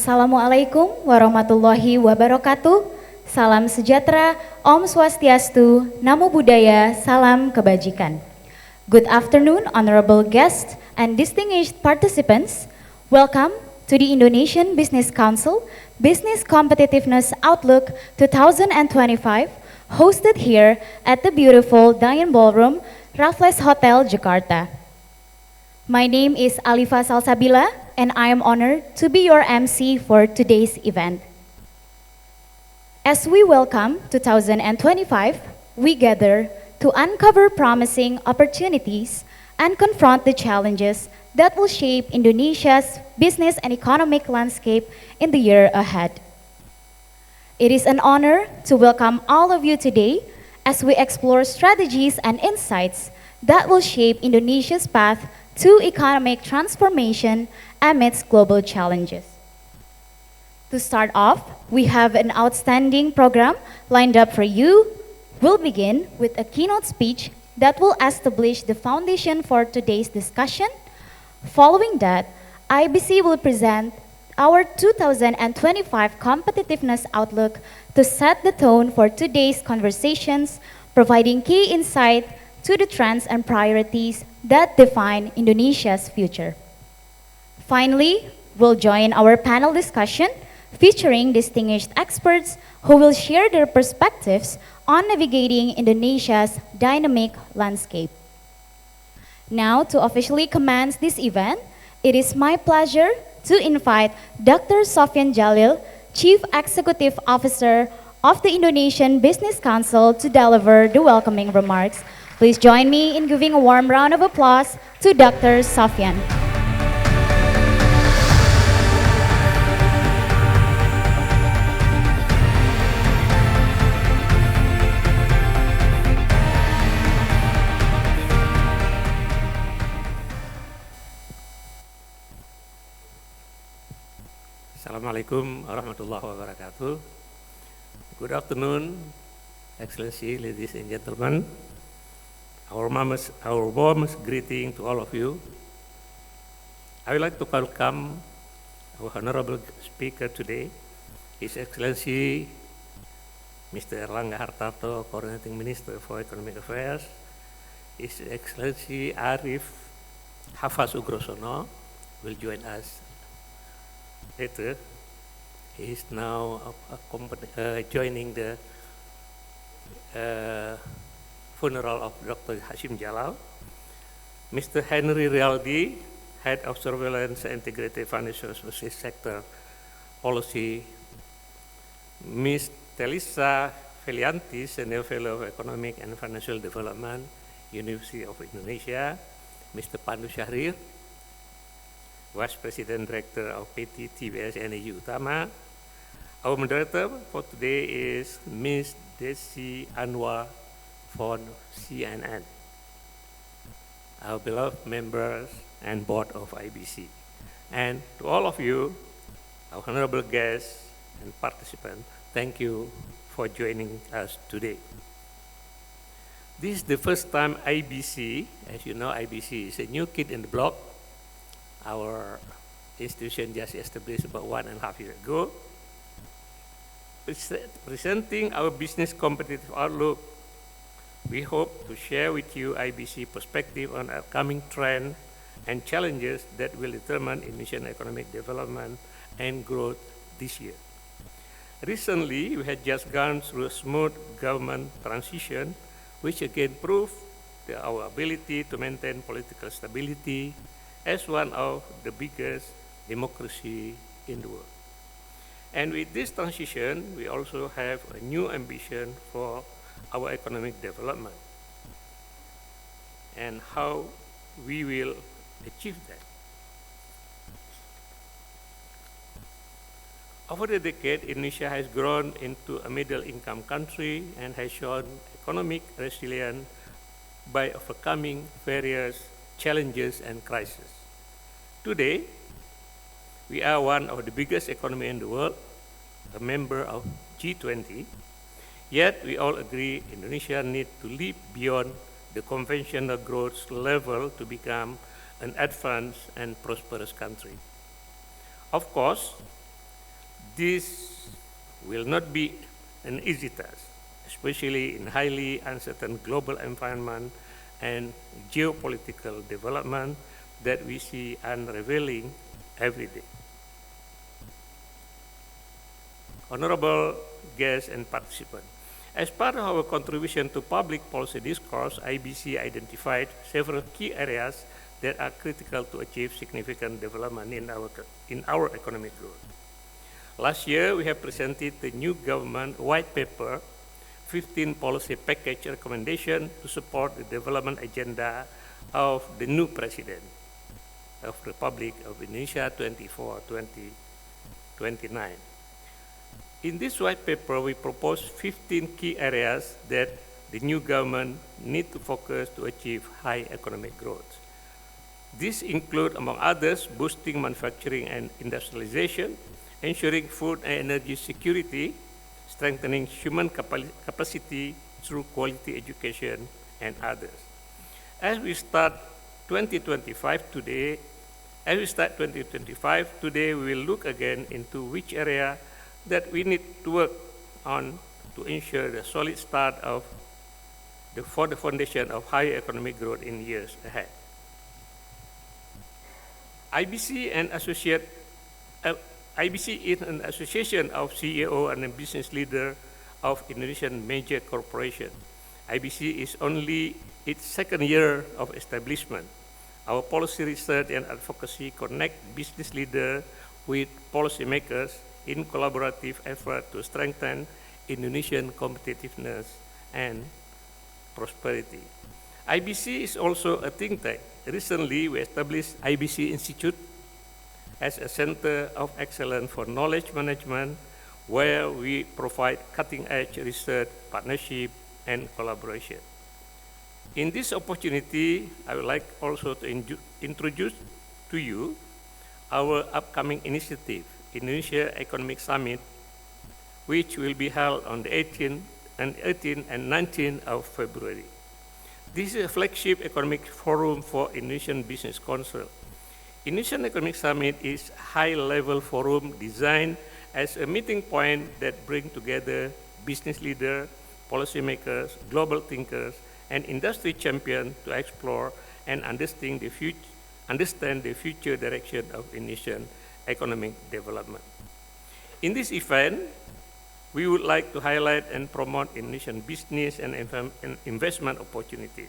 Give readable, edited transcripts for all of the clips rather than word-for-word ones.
Assalamualaikum warahmatullahi wabarakatuh. Salam sejahtera, Om Swastiastu, Namo Buddhaya, Salam Kebajikan. Good afternoon, honorable guests and distinguished participants. Welcome to the Indonesian Business Council Business Competitiveness Outlook 2025, hosted here at the beautiful Dining Ballroom, Raffles Hotel, Jakarta. My name is Alifa Salsabila, and I am honored to be your MC for today's event. As we welcome 2025, we gather to uncover promising opportunities and confront the challenges that will shape Indonesia's business and economic landscape in the year ahead. It is an honor to welcome all of you today as we explore strategies and insights that will shape Indonesia's path to economic transformation amidst global challenges. To start off, we have an outstanding program lined up for you. We'll begin with a keynote speech that will establish the foundation for today's discussion. Following that, IBC will present our 2025 Competitiveness Outlook to set the tone for today's conversations, providing key insight to the trends and priorities that define Indonesia's future. Finally, we'll join our panel discussion featuring distinguished experts who will share their perspectives on navigating Indonesia's dynamic landscape. Now, to officially commence this event, it is my pleasure to invite Dr. Sofyan Djalil, Chief Executive Officer of the Indonesian Business Council, to deliver the welcoming remarks. Please join me in giving a warm round of applause to Dr. Sofyan. Assalamualaikum warahmatullahi wabarakatuh. Good afternoon, Excellency, ladies and gentlemen. Our warmest greeting to all of you. I would like to welcome our honorable speaker today, His Excellency Mr. Airlangga Hartarto, Coordinating Minister for Economic Affairs, His Excellency Arif Hafaz Ugrosono will join us later. He is now joining the funeral of Dr. Hashim Jalal. Mr. Henry Rialdi, Head of Surveillance and Integrated Financial Services Sector Policy. Ms. Telisa Felianti, Senior Fellow of Economic and Financial Development, University of Indonesia. Mr. Pandu Syahrir, Vice President Director of PT TBS Energi Utama. Our moderator for today is Ms. Desi Anwar for CNN, our beloved members and board of IBC. And to all of you, our honorable guests and participants, thank you for joining us today. This is the first time IBC, as you know, IBC is a new kid in the block. Our institution just established about 1.5 years ago. Presenting our business competitive outlook, we hope to share with you IBC perspective on upcoming trends and challenges that will determine Indonesian economic development and growth this year. Recently, we had just gone through a smooth government transition, which again proved our ability to maintain political stability as one of the biggest democracies in the world. And with this transition, we also have a new ambition for our economic development and how we will achieve that. Over the decade, Indonesia has grown into a middle-income country and has shown economic resilience by overcoming various challenges and crises. Today, we are one of the biggest economies in the world, a member of G20, yet we all agree Indonesia needs to leap beyond the conventional growth level to become an advanced and prosperous country. Of course, This will not be an easy task, especially in highly uncertain global environment and geopolitical development that we see unraveling every day. Honorable guests and participants, as part of our contribution to public policy discourse, IBC identified several key areas that are critical to achieve significant development in our economic growth. Last year, we have presented the new government white paper, 15 policy package recommendation to support the development agenda of the new president of Republic of Indonesia 2024-2029. In this white paper, we propose 15 key areas that the new government need to focus to achieve high economic growth. These include, among others, boosting manufacturing and industrialization, ensuring food and energy security, strengthening human capacity through quality education, and others. As we start 2025 today, we will look again into which area that we need to work on to ensure the solid start for the foundation of high economic growth in years ahead. IBC is an association of CEO and business leaders of Indonesian major corporations. IBC is only its second year of establishment. Our policy research and advocacy connect business leaders with policymakers in collaborative effort to strengthen Indonesian competitiveness and prosperity. IBC is also a think tank. Recently, we established IBC Institute as a center of excellence for knowledge management, where we provide cutting-edge research, partnership, and collaboration. In this opportunity, I would like also to introduce to you our upcoming initiative, Indonesia Economic Summit, which will be held on the 18th and 19th of February. This is a flagship economic forum for Indonesian Business Council. Indonesian Economic Summit is a high-level forum designed as a meeting point that brings together business leaders, policymakers, global thinkers, and industry champions to explore and understand the future direction of Indonesian economic development. In this event, we would like to highlight and promote Indonesian business and investment opportunities,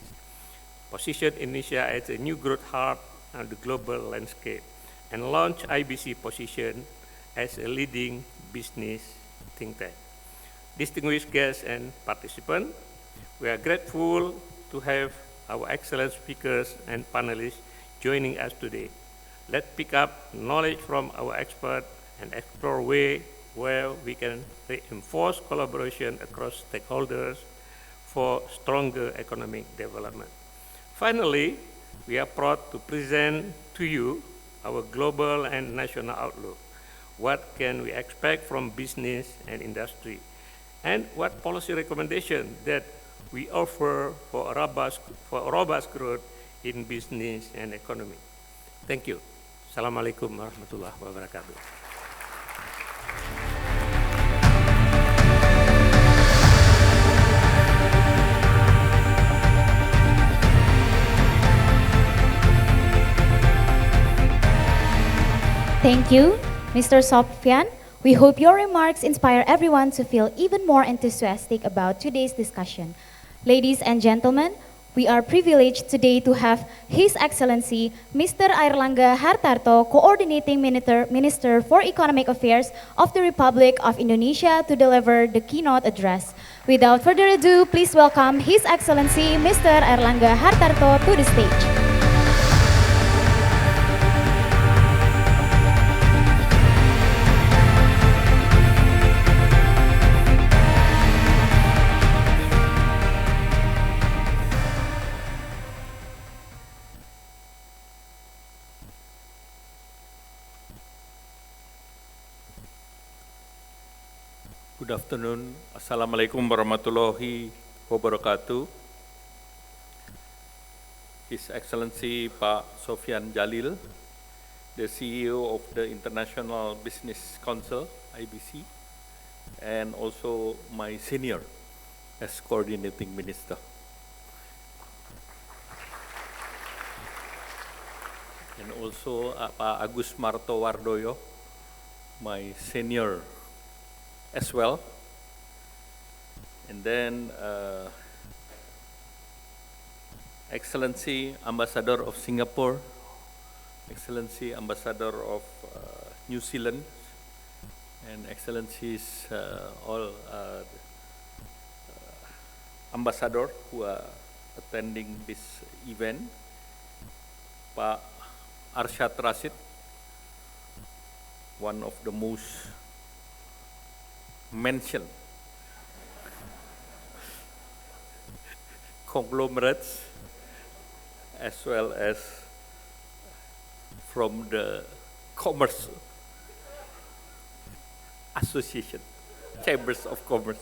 position Indonesia as a new growth hub on the global landscape, and launch IBC position as a leading business think tank. Distinguished guests and participants, we are grateful to have our excellent speakers and panelists joining us today. Let's pick up knowledge from our experts and explore ways where we can reinforce collaboration across stakeholders for stronger economic development. Finally, we are proud to present to you our global and national outlook. What can we expect from business and industry? And what policy recommendations that we offer for robust growth in business and economy. Thank you. Assalamualaikum warahmatullahi wabarakatuh. Thank you, Mr. Sofyan. We hope your remarks inspire everyone to feel even more enthusiastic about today's discussion. Ladies and gentlemen, we are privileged today to have His Excellency Mr. Airlangga Hartarto, Coordinating Minister for Economic Affairs of the Republic of Indonesia, to deliver the keynote address. Without further ado, please welcome His Excellency Mr. Airlangga Hartarto to the stage. Good afternoon. Assalamualaikum warahmatullahi wabarakatuh. His Excellency Pak Sofyan Djalil, the CEO of the International Business Council, IBC, and also my senior as coordinating minister. And also Pak Agus Martowardoyo, my senior as well. And then Excellency Ambassador of Singapore, Excellency Ambassador of New Zealand, and Excellencies all ambassador who are attending this event, Pak Arsyad Rashid, one of the most mentioned conglomerates, as well as from the Commerce Association, Chambers of Commerce.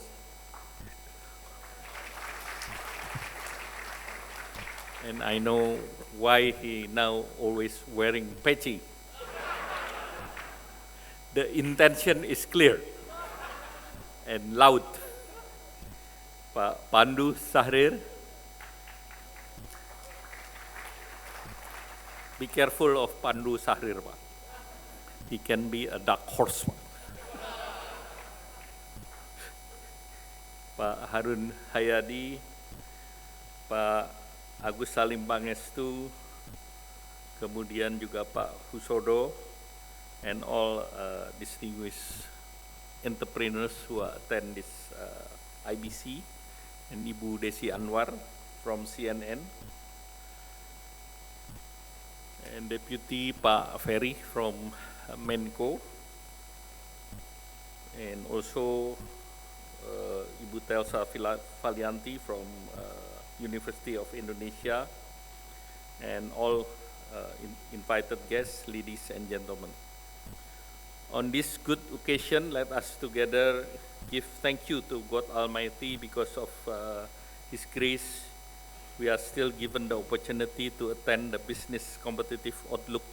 And I know why he now always wearing peci. The intention is clear and loud. Pak Pandu Sahrir, be careful of Pandu Sahrir, Pak. He can be a dark horse, Pak. Pak Harun Hayadi, Pak Agus Salim Pangestu, kemudian juga Pak Husodo, and all distinguished entrepreneurs who attend this IBC, and Ibu Desi Anwar from CNN, and Deputy Pak Ferry from Menko, and also Ibu Telsa Valianti from University of Indonesia, and all invited guests, ladies and gentlemen. On this good occasion, let us together give thank you to God Almighty because of His grace. We are still given the opportunity to attend the Business Competitive Outlook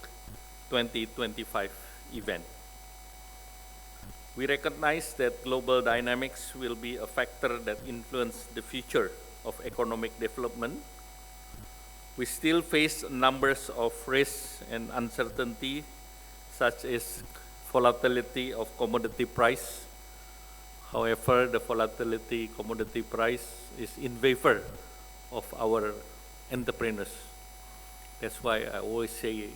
2025 event. We recognize that global dynamics will be a factor that influence the future of economic development. We still face numbers of risks and uncertainty, such as volatility of commodity price. However, the volatility commodity price is in favor of our entrepreneurs. That's why I always say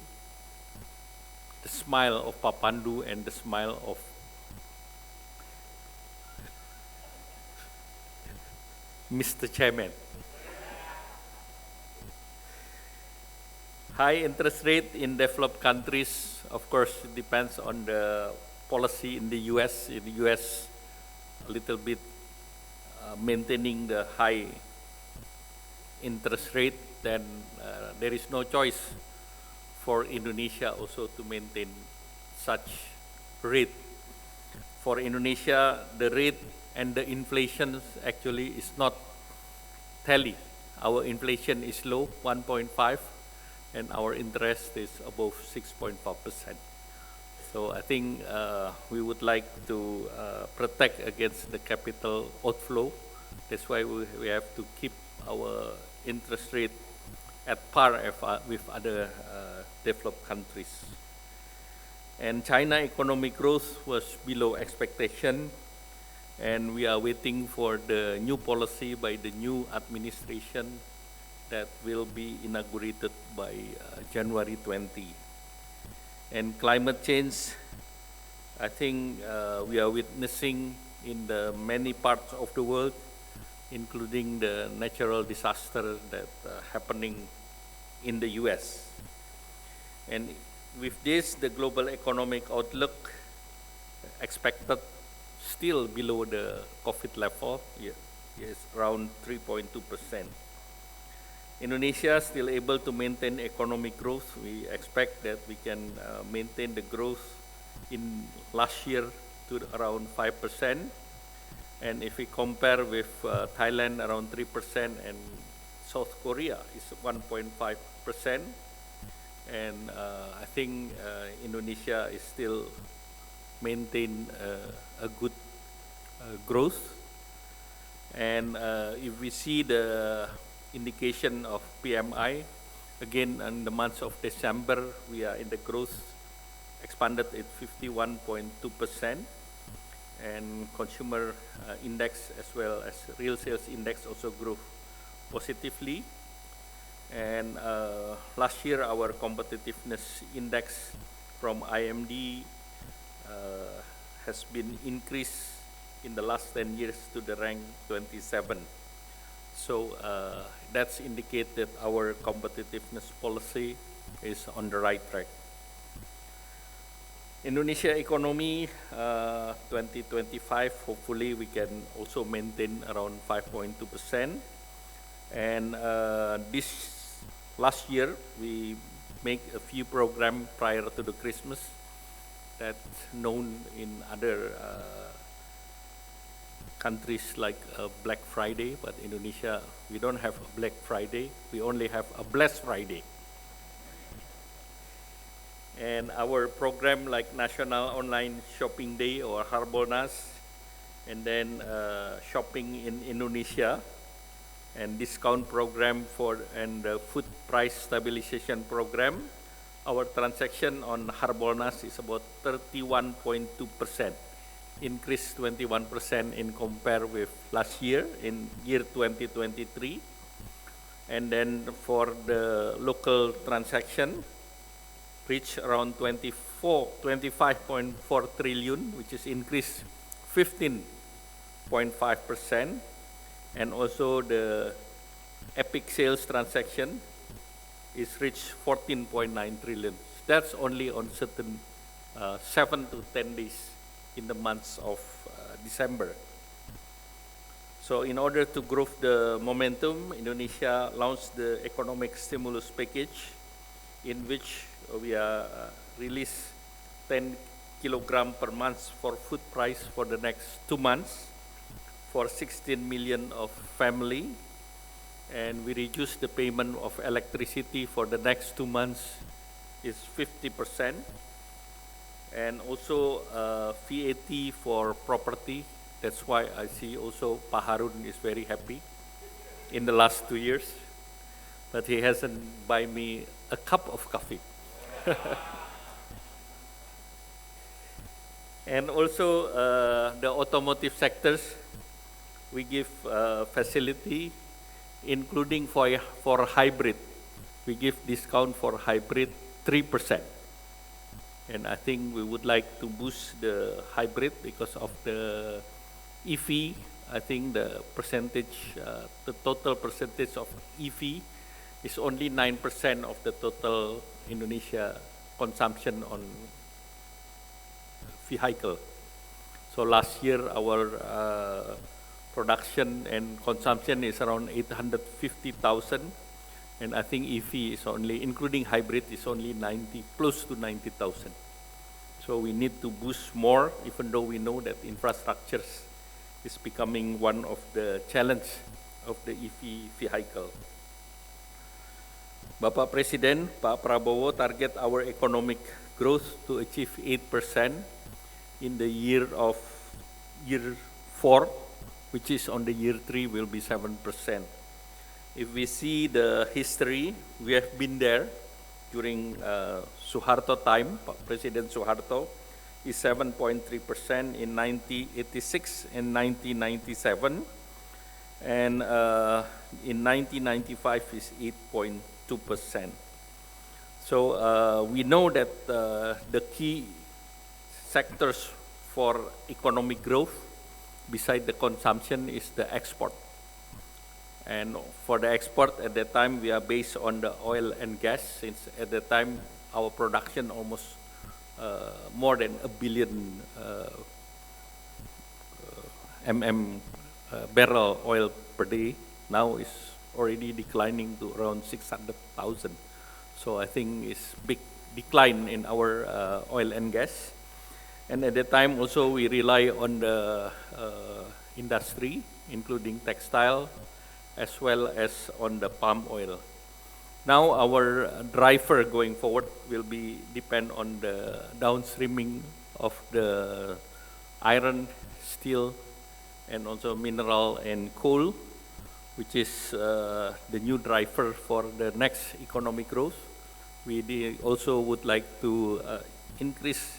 the smile of Papandu and the smile of Mr. Chairman. High interest rate in developed countries, of course, depends on the policy in the US. In the US, a little bit maintaining the high interest rate, then there is no choice for Indonesia also to maintain such rate. For Indonesia, the rate and the inflation actually is not tally. Our inflation is low, 1.5, and our interest is above 6.5%. So I think we would like to protect against the capital outflow. That's why we have to keep our interest rate at par with other developed countries. And China economic growth was below expectation, and we are waiting for the new policy by the new administration that will be inaugurated by January 20. And climate change, I think we are witnessing in the many parts of the world, including the natural disaster that happening in the US. And with this, the global economic outlook expected still below the COVID level, yes, around 3.2%. Indonesia still able to maintain economic growth. We expect that we can maintain the growth in last year to around 5%. And if we compare with Thailand, around 3%, and South Korea is 1.5%. and I think Indonesia is still maintain a good growth. And if we see the indication of PMI, again in the month of December, we are in the growth expanded at 51.2%, and consumer index as well as real sales index also grew positively. And last year, our competitiveness index from IMD has been increased in the last 10 years to the rank 27. So that's indicate that our competitiveness policy is on the right track. Indonesia economy 2025, hopefully we can also maintain around 5.2%. And this last year, we make a few programs prior to the Christmas that's known in other countries like Black Friday, but Indonesia, we don't have a Black Friday, we only have a Blessed Friday. And our program like National Online Shopping Day or Harbolnas, and then shopping in Indonesia, and discount program and the food price stabilization program, our transaction on Harbolnas is about 31.2%, increased 21% in compare with last year in year 2023. And then for the local transaction, reach around 25.4 trillion, which is increased 15.5%. And also the epic sales transaction is reached 14.9 trillion. That's only on certain 7 to 10 days in the months of December. So in order to grow the momentum, Indonesia launched the economic stimulus package, in which we release 10 kilogram per month for food price for the next 2 months for 16 million of family, and we reduce the payment of electricity for the next 2 months is 50%, and also VAT for property. That's why I see also Pak Harun is very happy in the last 2 years, but he hasn't buy me a cup of coffee. And also the automotive sectors, we give facility, including for hybrid. We give discount for hybrid 3%. And I think we would like to boost the hybrid because of the EV. I think the percentage, the total percentage of EV is only 9% of the total Indonesia consumption on vehicle. So last year our production and consumption is around 850,000, and I think EV is only, including hybrid, is only close to 90,000. So we need to boost more, even though we know that infrastructures is becoming one of the challenge of the EV vehicle. Bapak Presiden, Pak Prabowo target our economic growth to achieve 8% in the year 4, which is on the year 3 will be 7%. If we see the history, we have been there during Suharto time. President Suharto is 7.3% in 1986 and 1997, and in 1995 is 8.2%. So we know that the key sectors for economic growth, beside the consumption, is the export. And for the export, at that time, we are based on the oil and gas, since at that time, our production almost more than 1 billion barrel oil per day. Now is already declining to around 600,000. So I think it's big decline in our oil and gas. And at that time also we rely on the industry, including textile, as well as on the palm oil. Now our driver going forward will be depend on the downstreaming of the iron, steel, and also mineral and coal, which is the new driver for the next economic growth. We also would like to increase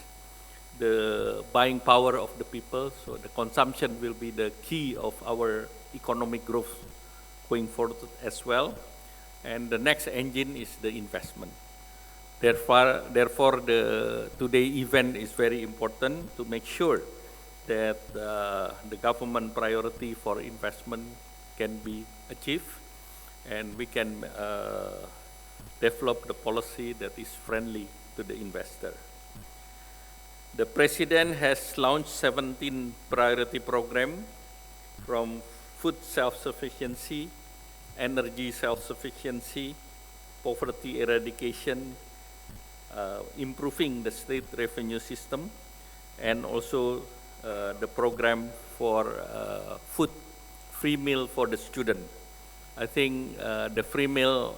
the buying power of the people, so the consumption will be the key of our economic growth going forward as well. And the next engine is the investment. Therefore, the today event is very important to make sure that the government priority for investment can be achieved, and we can develop the policy that is friendly to the investor. The President has launched 17 priority programs from food self-sufficiency, energy self-sufficiency, poverty eradication, improving the state revenue system, and also the program for food free meal for the student. I think the free meal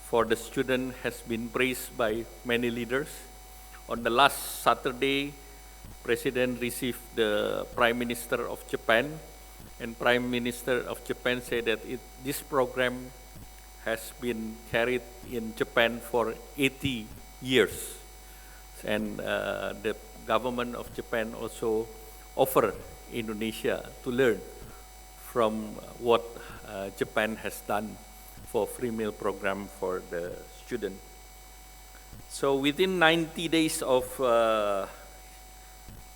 for the student has been praised by many leaders. On the last Saturday, President received the Prime Minister of Japan, and Prime Minister of Japan said that this program has been carried in Japan for 80 years. And the government of Japan also offered Indonesia to learn from what Japan has done for free meal program for the student. So within 90 days of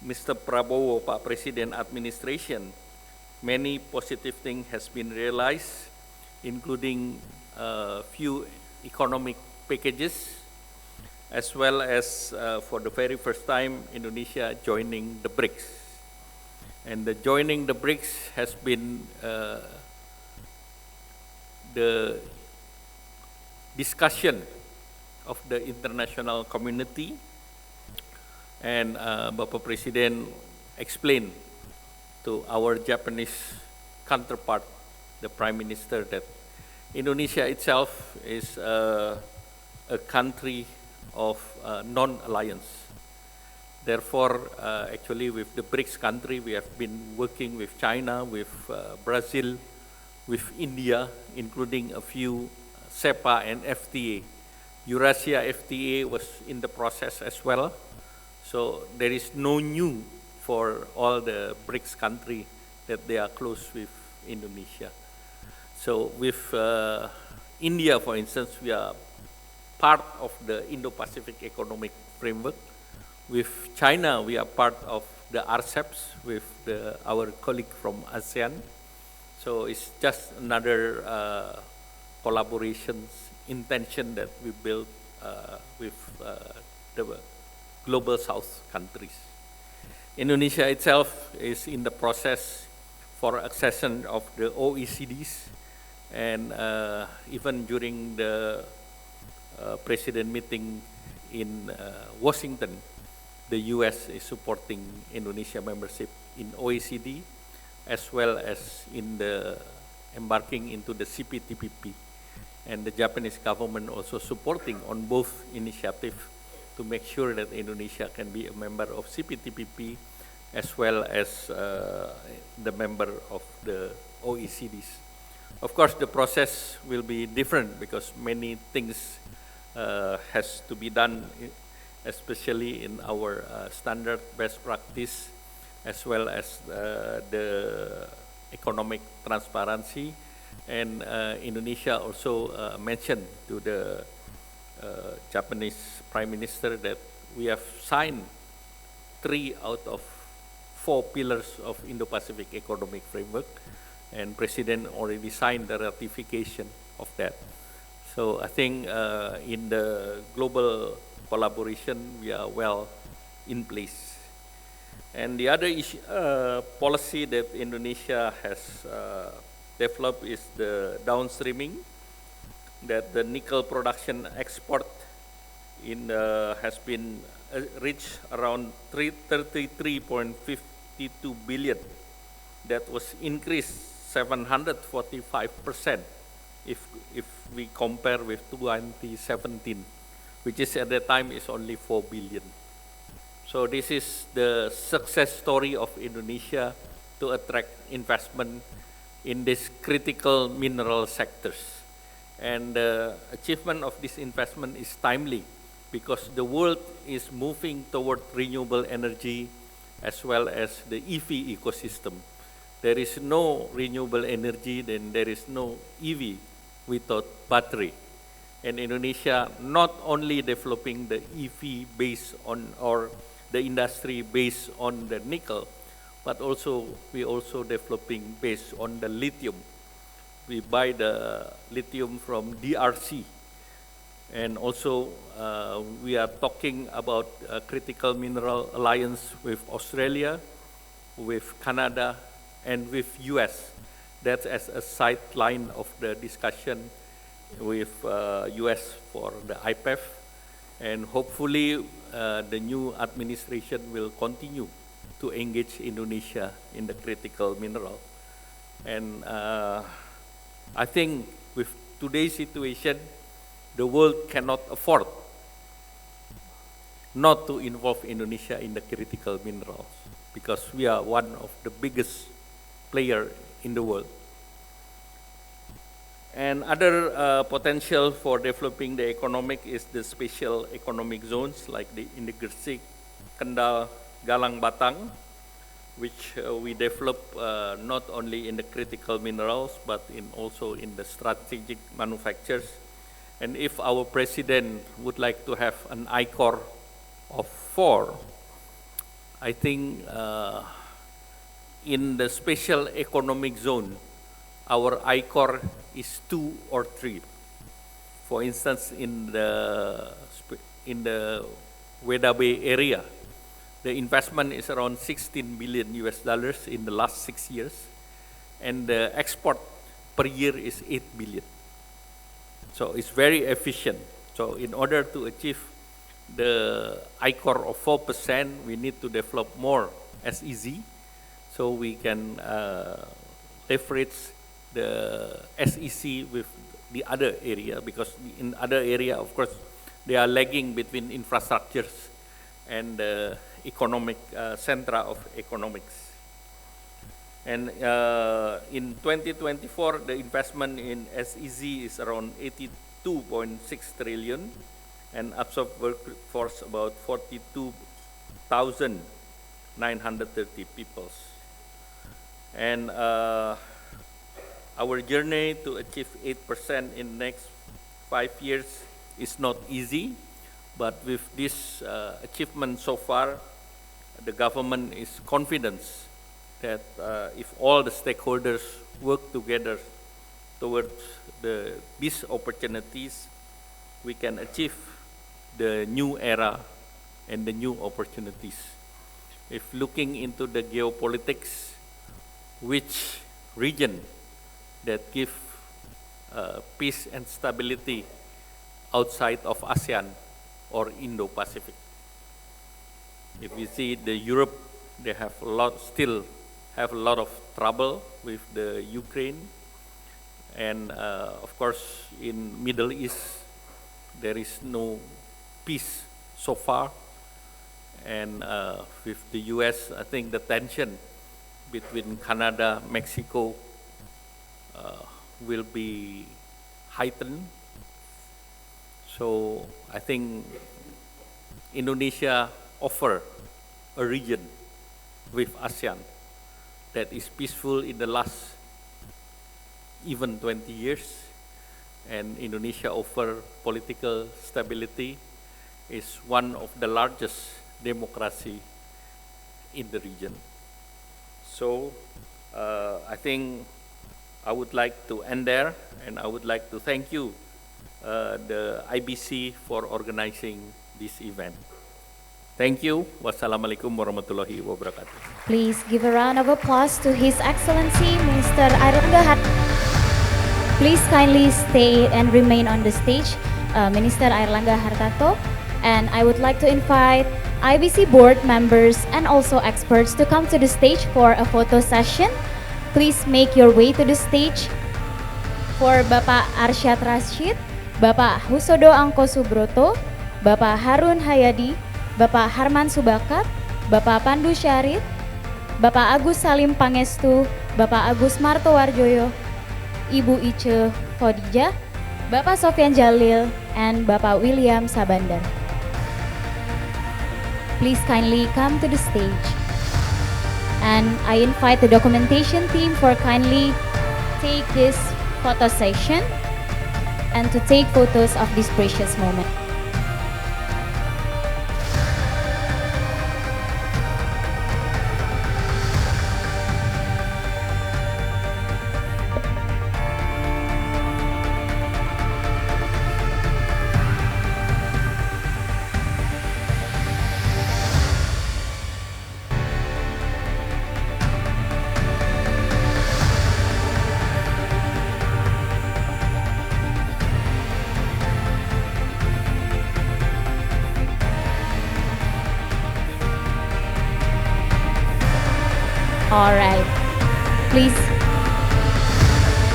Mr. Prabowo, Pak Presiden administration, many positive things has been realized, including a few economic packages, as well as for the very first time, Indonesia joining the BRICS. And the joining the BRICS has been the discussion of the international community, and Bapak Presiden explained to our Japanese counterpart, the Prime Minister, that Indonesia itself is a country of non-alliance. Therefore, actually with the BRICS country, we have been working with China, with Brazil, with India, including a few SEPA and FTA. Eurasia FTA was in the process as well. So there is no new for all the BRICS country that they are close with Indonesia. So with India, for instance, we are part of the Indo-Pacific Economic Framework. With China, we are part of the RCEPs with our colleague from ASEAN. So it's just another collaboration intention that we build with the Global South countries. Indonesia itself is in the process for accession of the OECDs, and even during the President meeting in Washington, the US is supporting Indonesia membership in OECD, as well as in the embarking into the CPTPP. And the Japanese government also supporting on both initiatives to make sure that Indonesia can be a member of CPTPP as well as the member of the OECDs. Of course, the process will be different because many things has to be done, especially in our standard best practice, as well as the economic transparency. And Indonesia also mentioned to the Japanese Prime Minister that we have signed 3 out of 4 pillars of Indo-Pacific Economic Framework, and President already signed the ratification of that. So I think in the global collaboration, we are well in place. And the other issue, policy that Indonesia has developed is the downstreaming, that the nickel production export has been reached around 33.52 billion. That was increased 745% if, if we compare with 2017, which is at the time is only 4 billion. So this is the success story of Indonesia to attract investment in these critical mineral sectors. And the achievement of this investment is timely because the world is moving toward renewable energy as well as the EV ecosystem. There is no renewable energy, then there is no EV without battery. And Indonesia not only developing the EV based on, or the industry based on the nickel, but also we also developing based on the lithium. We buy the lithium from DRC. And also we are talking about a critical mineral alliance with Australia, with Canada, and with US. That's as a sideline of the discussion with US for the IPEF. And hopefully the new administration will continue to engage Indonesia in the critical mineral. And I think with today's situation, the world cannot afford not to involve Indonesia in the critical minerals because we are one of the biggest player in the world. And other potential for developing the economic is the special economic zones like in the Gresik, Kendal, Galang Batang, which we develop not only in the critical minerals but also in the strategic manufactures. And if our president would like to have an ICOR of 4, I think in the special economic zone, our ICOR is 2 or 3. For instance, in the Weda Bay area, the investment is around $16 billion in the last 6 years, and the export per year is 8 billion. So it's very efficient. So in order to achieve the ICOR of 4%, we need to develop more SEZ, so we can leverage the SEC with the other area, because in other area, of course, they are lagging between infrastructures and the economic centra of economics. And in 2024, the investment in SEZ is around 82.6 trillion and absorb workforce about 42,930 people. And our journey to achieve 8% in the next 5 years is not easy, but with this achievement so far, the government is confident that if all the stakeholders work together towards these opportunities, we can achieve the new era and the new opportunities. If looking into the geopolitics, which region that give peace and stability outside of ASEAN or Indo-Pacific? If we see the Europe, they have still have a lot of trouble with the Ukraine, and of course in Middle East there is no peace so far, and with the US, I think the tension between Canada, Mexico will be heightened. So I think Indonesia offer a region with ASEAN that is peaceful in the last even 20 years, and Indonesia offer political stability, is one of the largest democracy in the region. So I think I would like to end there, and I would like to thank you, the IBC, for organizing this event. Thank you. Wassalamualaikum warahmatullahi wabarakatuh. Please give a round of applause to His Excellency Minister Airlangga Hartarto. Please kindly stay and remain on the stage, Minister Airlangga Hartarto. And I would like to invite IBC board members and also experts to come to the stage for a photo session. Please make your way to the stage For Bapak Arsyad Rashid, Bapak Husodo Angko Subroto, Bapak Harun Hayadi, Bapak Harman Subakat, Bapak Pandu Syarid, Bapak Agus Salim Pangestu, Bapak Agus Martowarjoyo, Ibu Ice Khadijah, Bapak Sofyan Djalil, and Bapak William Sabandar. Please kindly come to the stage. And I invite the documentation team for kindly take this photo session and to take photos of this precious moment. All right, please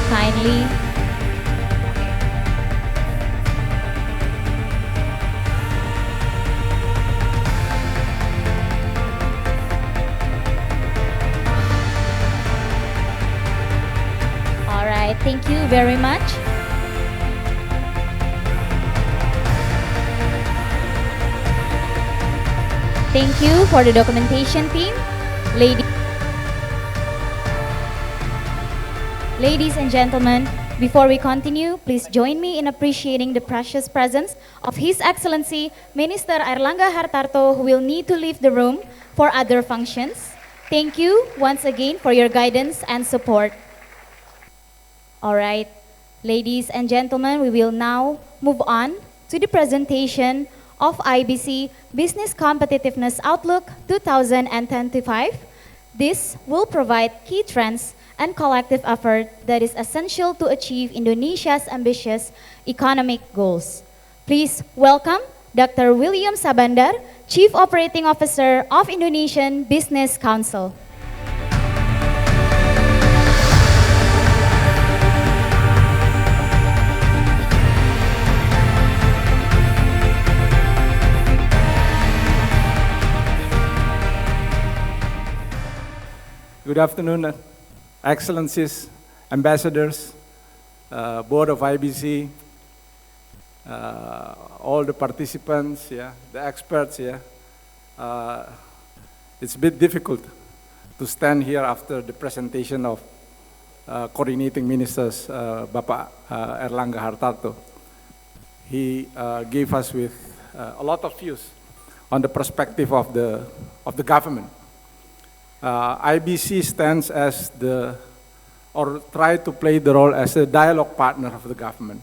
kindly all right, thank you very much. Thank you for the documentation team. Ladies and gentlemen, before we continue, please join me in appreciating the precious presence of His Excellency Minister Airlangga Hartarto, who will need to leave the room for other functions. Thank you once again for your guidance and support. All right, ladies and gentlemen, we will now move on to the presentation of IBC Business Competitiveness Outlook 2025. This will provide key trends and collective effort that is essential to achieve Indonesia's ambitious economic goals. Please welcome Dr. William Sabandar, Chief Operating Officer of Indonesian Business Council. Good afternoon, Excellencies, Ambassadors, Board of IBC, all the participants, the experts. It's a bit difficult to stand here after the presentation of coordinating ministers, Bapak Airlangga Hartarto. He gave us with a lot of views on the perspective of the government. IBC stands as try to play the role as a dialogue partner of the government.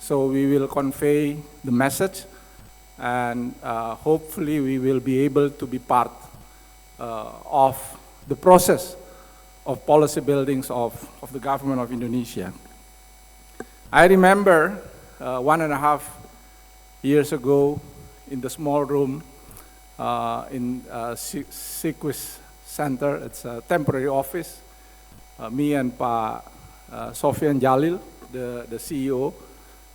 So we will convey the message, and hopefully we will be able to be part of the process of policy buildings of the government of Indonesia. I remember 1.5 years ago in the small room in Sequis Center. It's a temporary office. Me and Pa Sofyan Djalil, the CEO,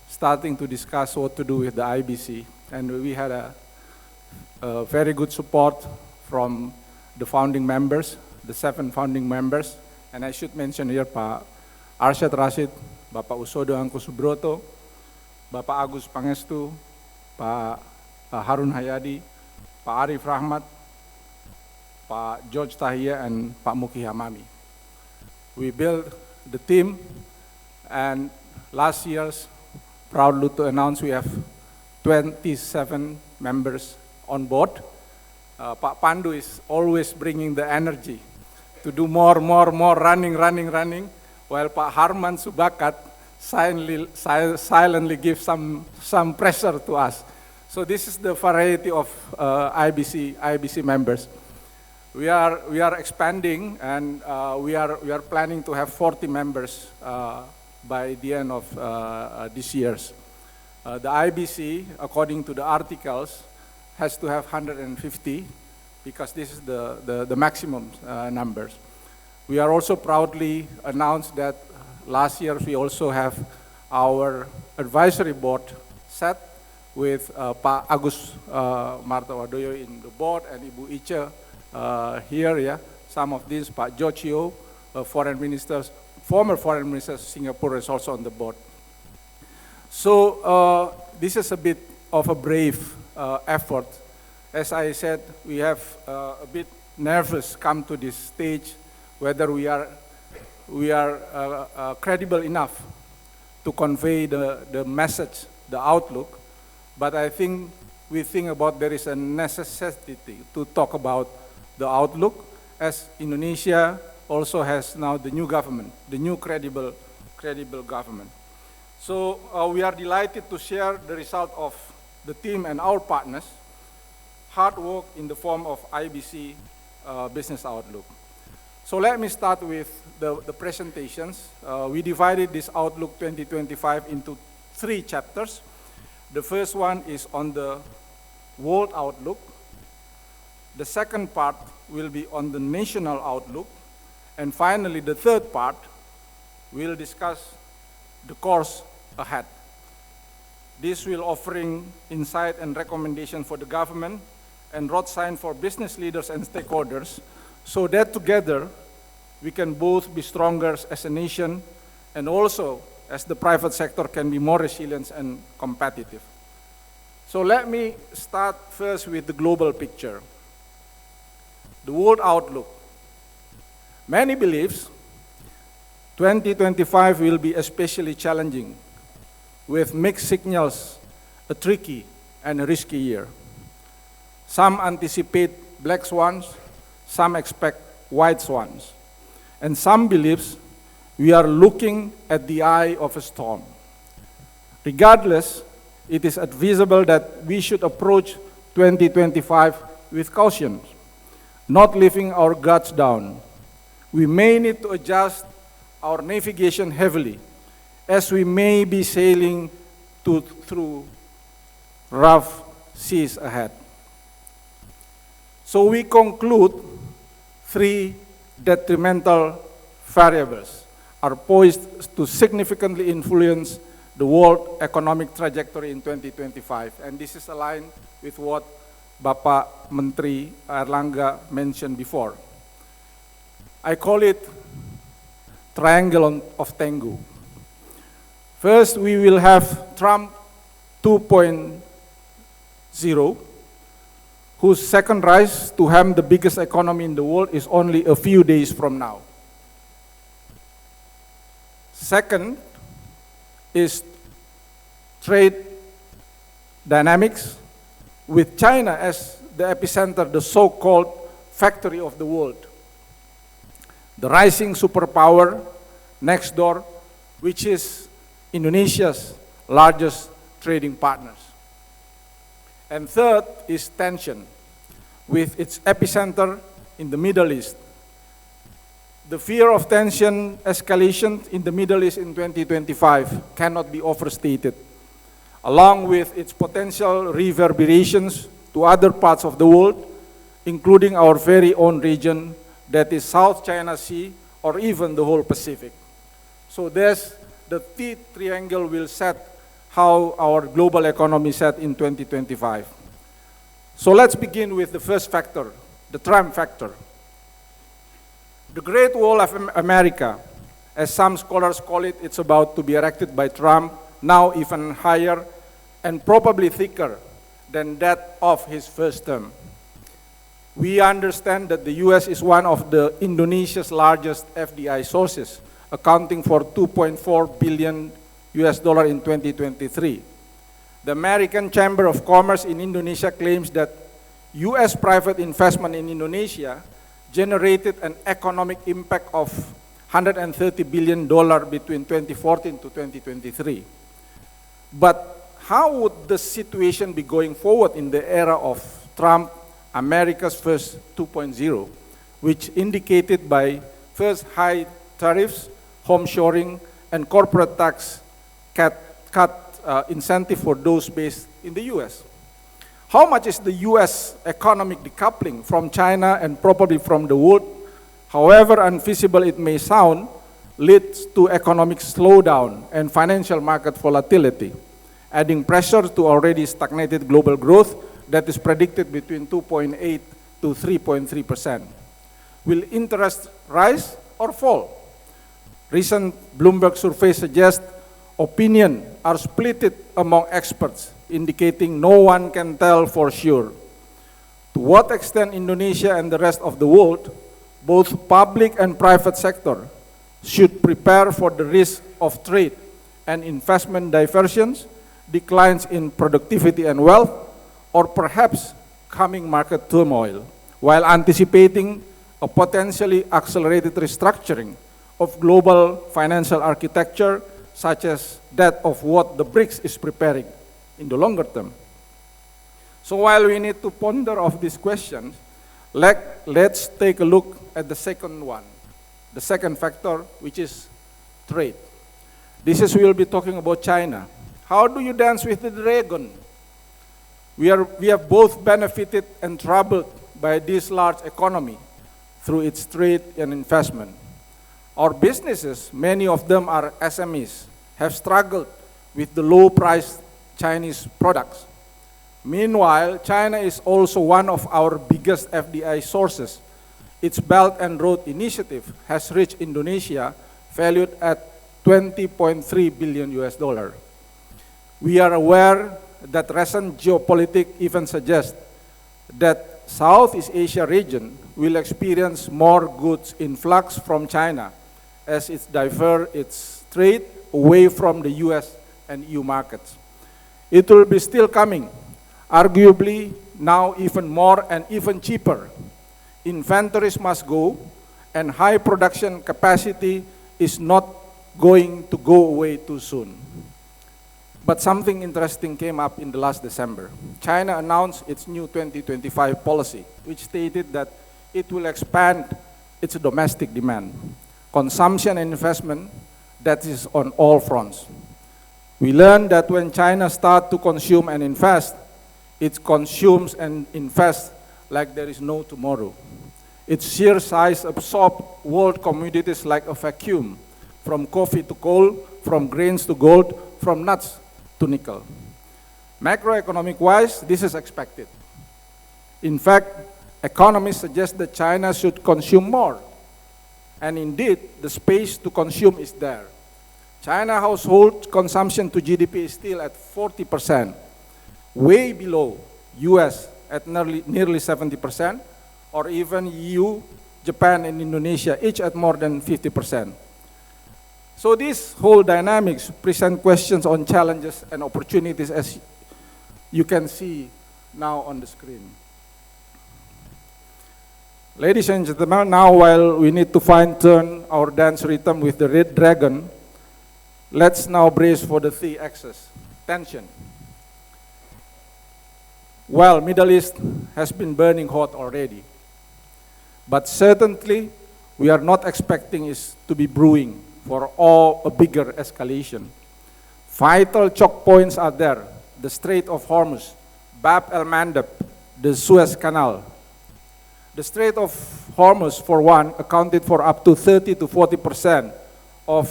starting to discuss what to do with the IBC. And we had a very good support from the founding members, the 7 founding members. And I should mention here Pa Arsyad Rashid, Bapak Husodo Angko Subroto, Bapak Agus Pangestu, Pa Harun Hayadi, Pa Arif Rahmat, Pak George Tahia, and Pak Muki Hamami. We built the team, and last year's proudly to announce we have 27 members on board. Pak Pandu is always bringing the energy to do more, running, while Pak Harman Subakat silently gives some pressure to us. So this is the variety of IBC members. We are expanding, and we are planning to have 40 members by the end of this year's. The IBC, according to the articles, has to have 150 because this is the maximum numbers. We are also proudly announced that last year, we also have our advisory board set with Pak Agus Martawadoyo in the board and Ibu Ice here, yeah. Some of these, Pak Jochio, foreign ministers, former foreign minister of Singapore is also on the board. So this is a bit of a brave effort. As I said, we have a bit nervous come to this stage, whether we are credible enough to convey the message, the outlook. But I think we think about there is a necessity to talk about the outlook, as Indonesia also has now the new government, the new credible government. So we are delighted to share the result of the team and our partners' hard work in the form of IBC Business Outlook. So let me start with the presentations. We divided this Outlook 2025 into 3 chapters. The first one is on the world outlook. The second part will be on the national outlook. And finally, the third part will discuss the course ahead. This will offering insight and recommendation for the government and road sign for business leaders and stakeholders, so that together we can both be stronger as a nation and also as the private sector can be more resilient and competitive. So let me start first with the global picture. The world outlook. Many believes 2025 will be especially challenging, with mixed signals, a tricky and a risky year. Some anticipate black swans, some expect white swans, and some believes we are looking at the eye of a storm. Regardless, it is advisable that we should approach 2025 with caution, not leaving our guards down. We may need to adjust our navigation heavily, as we may be sailing through rough seas ahead. So we conclude 3 detrimental variables are poised to significantly influence the world economic trajectory in 2025. And this is aligned with what Bapak Menteri Airlangga mentioned before. I call it triangle of Tengu. First, we will have Trump 2.0, whose second rise to helm the biggest economy in the world is only a few days from now. Second is trade dynamics, with China as the epicenter, the so-called factory of the world. The rising superpower next door, which is Indonesia's largest trading partners. And third is tension, with its epicenter in the Middle East. The fear of tension escalation in the Middle East in 2025 cannot be overstated, along with its potential reverberations to other parts of the world, including our very own region, that is South China Sea, or even the whole Pacific. So there's the triangle will set how our global economy set in 2025. So let's begin with the first factor, the Trump factor. The Great Wall of America, as some scholars call it, it's about to be erected by Trump, now even higher and probably thicker than that of his first term. We understand that the US is one of the Indonesia's largest FDI sources, accounting for $2.4 billion in 2023. The American Chamber of Commerce in Indonesia claims that US private investment in Indonesia generated an economic impact of $130 billion between 2014 to 2023. But how would the situation be going forward in the era of Trump, America's first 2.0, which indicated by first high tariffs, home shoring, and corporate tax cut incentive for those based in the US? How much is the US economic decoupling from China and probably from the world? However unfeasible it may sound, leads to economic slowdown and financial market volatility, adding pressure to already stagnated global growth that is predicted between 2.8 to 3.3%. Will interest rise or fall? Recent Bloomberg survey suggests opinions are split among experts, indicating no one can tell for sure. To what extent Indonesia and the rest of the world, both public and private sector, should prepare for the risk of trade and investment diversions, declines in productivity and wealth, or perhaps coming market turmoil, while anticipating a potentially accelerated restructuring of global financial architecture, such as that of what the BRICS is preparing in the longer term. So while we need to ponder of these questions, let's take a look at the second one, the second factor, which is trade. We'll be talking about China. How do you dance with the dragon? We have both benefited and troubled by this large economy through its trade and investment. Our businesses, many of them are SMEs, have struggled with the low-priced Chinese products. Meanwhile, China is also one of our biggest FDI sources. Its Belt and Road Initiative has reached Indonesia, valued at $20.3 billion US. We are aware that recent geopolitics even suggest that Southeast Asia region will experience more goods influx from China as it divert its trade away from the US and EU markets. It will be still coming, arguably now even more and even cheaper. Inventories must go, and high production capacity is not going to go away too soon. But something interesting came up in the last December. China announced its new 2025 policy, which stated that it will expand its domestic demand, consumption and investment, that is on all fronts. We learned that when China starts to consume and invest, it consumes and invests like there is no tomorrow. Its sheer size absorbs world commodities like a vacuum, from coffee to coal, from grains to gold, from nuts to nickel. Macroeconomic-wise, this is expected. In fact, economists suggest that China should consume more. And indeed, the space to consume is there. China household consumption to GDP is still at 40%, way below US at nearly 70%, or even EU, Japan, and Indonesia, each at more than 50%. So these whole dynamics present questions on challenges and opportunities, as you can see now on the screen. Ladies and gentlemen, now while we need to fine-tune our dance rhythm with the red dragon, let's now brace for the three axis, tension. Well, Middle East has been burning hot already, but certainly we are not expecting it to be brewing for a bigger escalation. Vital choke points are there: the Strait of Hormuz, Bab el-Mandeb, the Suez Canal. The Strait of Hormuz, for one, accounted for up to 30 to 40% of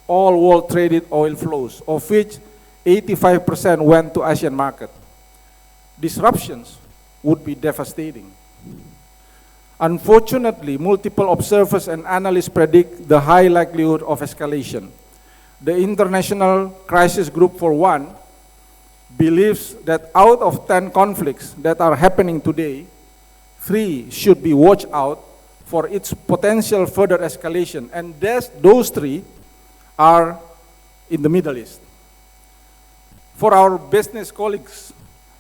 all world traded oil flows, of which 85% went to Asian market. Disruptions would be devastating. Unfortunately, multiple observers and analysts predict the high likelihood of escalation. The International Crisis Group, for one, believes that out of 10 conflicts that are happening today, 3 should be watched out for its potential further escalation, and those 3 are in the Middle East. For our business colleagues,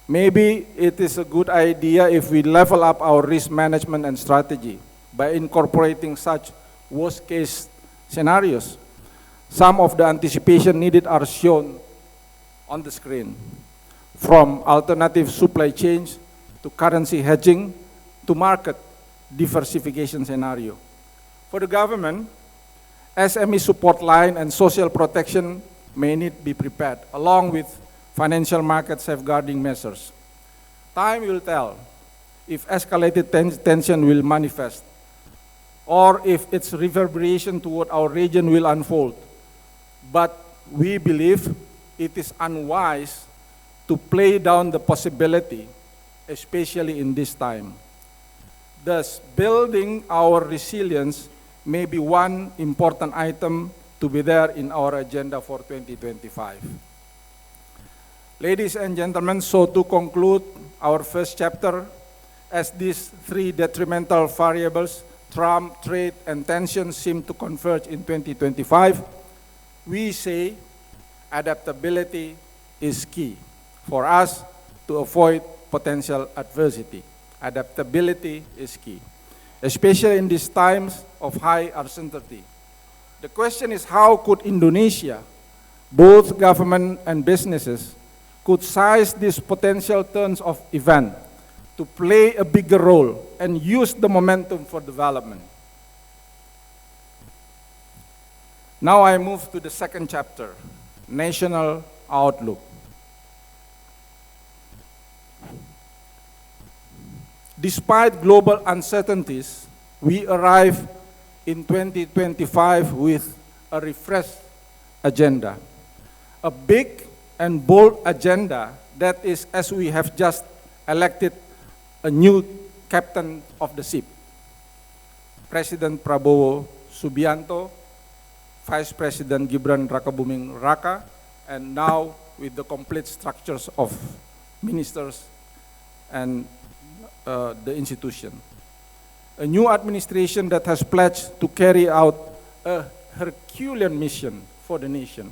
maybe it is a good idea if we level up our risk management and strategy by incorporating such worst-case scenarios. Some of the anticipation needed are shown on the screen, from alternative supply chains to currency hedging to market diversification scenario. For the government, SME support line and social protection may need to be prepared, along with financial market safeguarding measures. Time will tell if escalated tension will manifest or if its reverberation toward our region will unfold. But we believe it is unwise to play down the possibility, especially in this time. Thus, building our resilience may be one important item to be there in our agenda for 2025. Ladies and gentlemen, so to conclude our first chapter, as these three detrimental variables, Trump, trade, and tension, seem to converge in 2025, we say adaptability is key for us to avoid potential adversity. Adaptability is key, especially in these times of high uncertainty. The question is, how could Indonesia, both government and businesses, could seize these potential turns of event to play a bigger role and use the momentum for development? Now I move to the second chapter, National Outlook. Despite global uncertainties, we arrive in 2025 with a refreshed agenda. A big and bold agenda that is, as we have just elected a new captain of the ship, President Prabowo Subianto, Vice President Gibran Rakabuming Raka, and now with the complete structures of ministers and the institution. A new administration that has pledged to carry out a Herculean mission for the nation.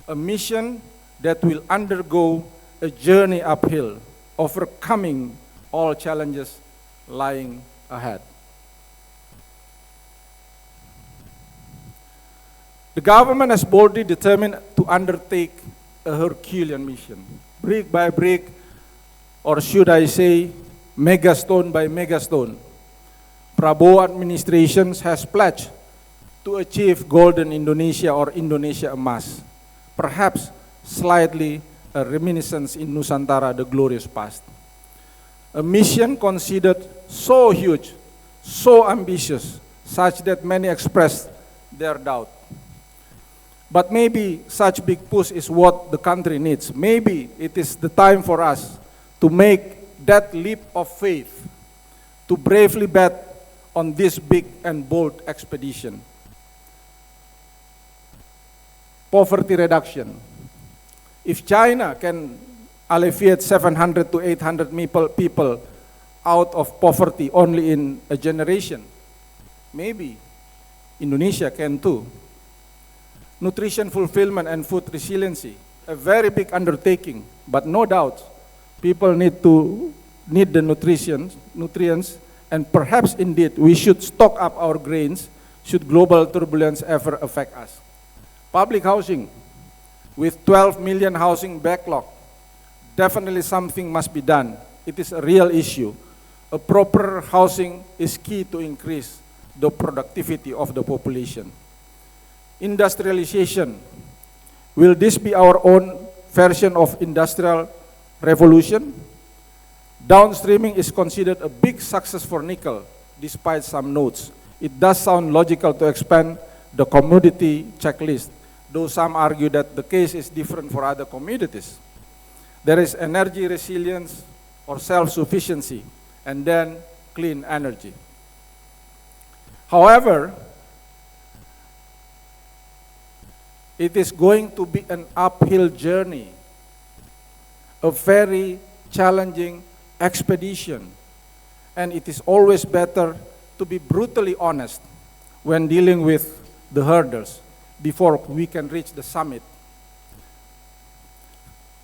A mission that will undergo a journey uphill, overcoming all challenges lying ahead. The government has boldly determined to undertake a Herculean mission, brick by brick, or should I say, megastone by megastone. Prabowo administration has pledged to achieve Golden Indonesia or Indonesia Emas, perhaps slightly a reminiscence in Nusantara, the glorious past. A mission considered so huge, so ambitious, such that many expressed their doubt. But maybe such big push is what the country needs. Maybe it is the time for us to make that leap of faith, to bravely bet on this big and bold expedition. Poverty reduction. If China can alleviate 700 to 800 people out of poverty only in a generation, maybe Indonesia can too. Nutrition fulfillment and food resiliency, a very big undertaking, but no doubt people need the nutrients, and perhaps indeed we should stock up our grains should global turbulence ever affect us. Public housing, with 12 million housing backlog, definitely something must be done. It is a real issue. A proper housing is key to increase the productivity of the population. Industrialization, will this be our own version of industrial revolution? Downstreaming is considered a big success for nickel, despite some notes. It does sound logical to expand the commodity checklist, though some argue that the case is different for other commodities. There is energy resilience or self-sufficiency, and then clean energy. However, it is going to be an uphill journey, a very challenging expedition, and it is always better to be brutally honest when dealing with the hurdles before we can reach the summit.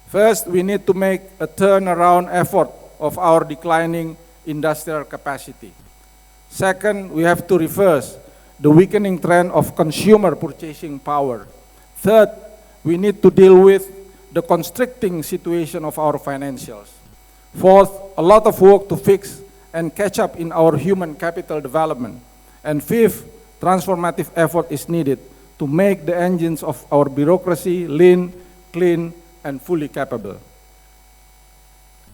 First, we need to make a turnaround effort of our declining industrial capacity. Second, we have to reverse the weakening trend of consumer purchasing power. Third, we need to deal with the constricting situation of our financials. Fourth, a lot of work to fix and catch up in our human capital development. And fifth, transformative effort is needed to make the engines of our bureaucracy lean, clean, and fully capable.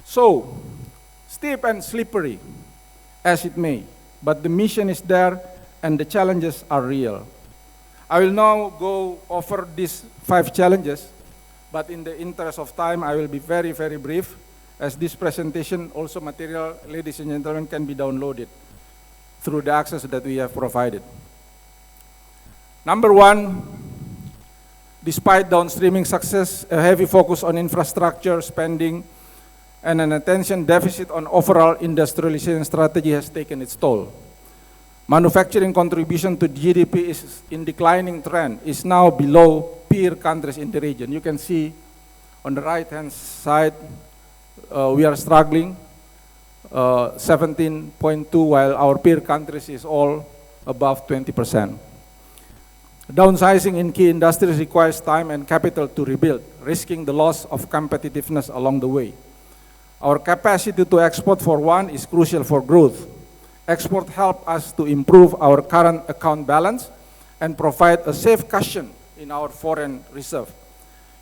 So, steep and slippery as it may, but the mission is there and the challenges are real. I will now go over these 5 challenges, but in the interest of time, I will be very, very brief, as this presentation, also material, ladies and gentlemen, can be downloaded through the access that we have provided. Number 1, despite downstreaming success, a heavy focus on infrastructure spending and an attention deficit on overall industrialization strategy has taken its toll. Manufacturing contribution to GDP is in declining trend, is now below peer countries in the region. You can see on the right-hand side, we are struggling, 17.2, while our peer countries is all above 20%. Downsizing in key industries requires time and capital to rebuild, risking the loss of competitiveness along the way. Our capacity to export, for one, is crucial for growth. Export help us to improve our current account balance and provide a safe cushion in our foreign reserve.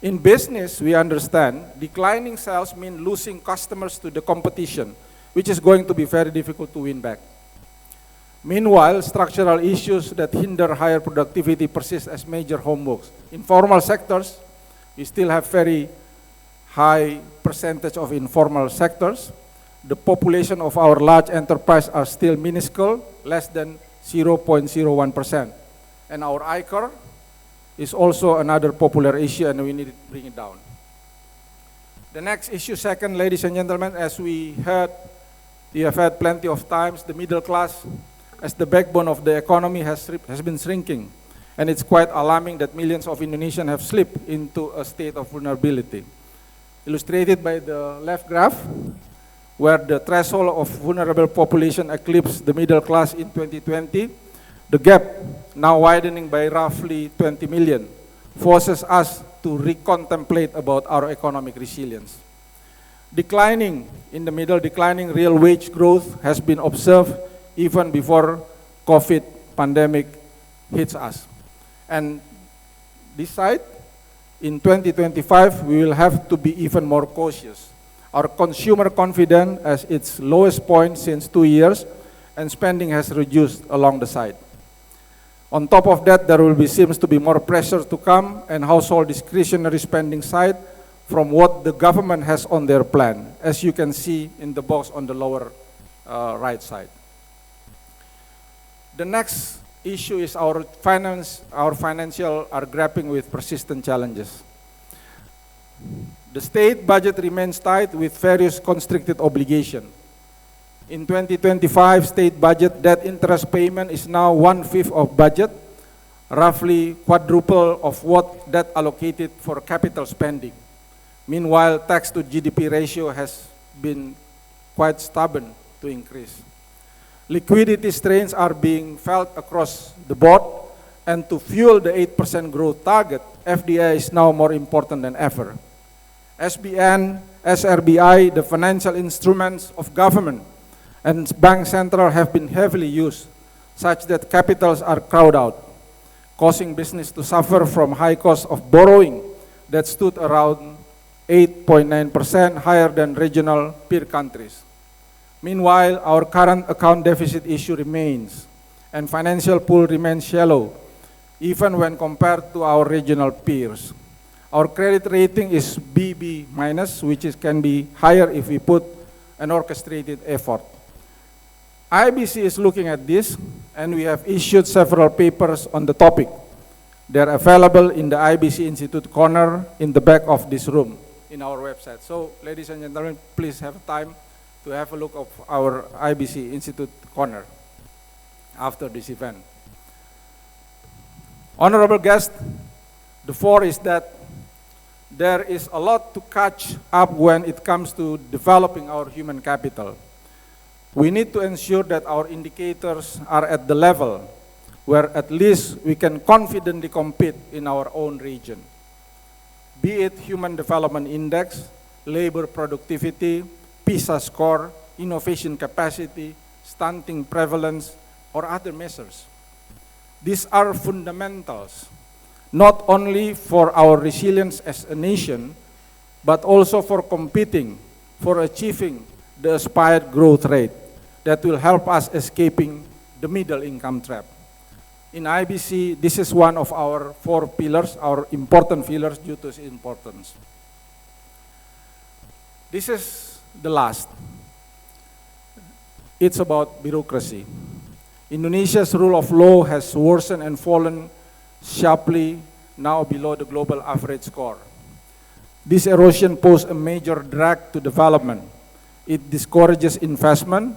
In business, we understand declining sales mean losing customers to the competition, which is going to be very difficult to win back. Meanwhile, structural issues that hinder higher productivity persist as major homeworks. In formal sectors, we still have very high percentage of informal sectors. The population of our large enterprise are still minuscule, less than 0.01%. And our ICAR is also another popular issue, and we need to bring it down. The next issue, second, ladies and gentlemen, as we heard, you have had plenty of times, the middle class as the backbone of the economy has been shrinking. And it's quite alarming that millions of Indonesians have slipped into a state of vulnerability. Illustrated by the left graph, where the threshold of vulnerable population eclipsed the middle class in 2020, the gap, now widening by roughly 20 million, forces us to recontemplate about our economic resilience. Declining real wage growth has been observed even before COVID pandemic hits us. And this side, in 2025, we will have to be even more cautious. Our consumer confidence is at its lowest point since 2 years, and spending has reduced along the side. On top of that, there seems to be more pressure to come and household discretionary spending side from what the government has on their plan, as you can see in the box on the lower right side. The next issue is our financial are grappling with persistent challenges. The state budget remains tight with various constricted obligations. In 2025, state budget debt interest payment is now 1/5 of budget, roughly quadruple of what debt allocated for capital spending. Meanwhile, tax to GDP ratio has been quite stubborn to increase. Liquidity strains are being felt across the board, and to fuel the 8% growth target, FDI is now more important than ever. SBN, SRBI, the financial instruments of government and bank central have been heavily used, such that capitals are crowded out, causing business to suffer from high cost of borrowing that stood around 8.9% higher than regional peer countries. Meanwhile, our current account deficit issue remains, and financial pool remains shallow, even when compared to our regional peers. Our credit rating is BB-, which can be higher if we put an orchestrated effort. IBC is looking at this, and we have issued several papers on the topic. They are available in the IBC Institute corner in the back of this room in our website. So, ladies and gentlemen, please have time to have a look of our IBC Institute corner after this event. Honorable guest, the fourth is that there is a lot to catch up when it comes to developing our human capital. We need to ensure that our indicators are at the level where at least we can confidently compete in our own region. Be it Human Development Index, labor productivity, PISA score, innovation capacity, stunting prevalence, or other measures. These are fundamentals, not only for our resilience as a nation, but also for competing, for achieving the aspired growth rate that will help us escaping the middle income trap. In IBC, this is one of our 4 pillars, our important pillars due to its importance. This is the last. It's about bureaucracy. Indonesia's rule of law has worsened and fallen sharply, now below the global average score. This erosion poses a major drag to development. It discourages investment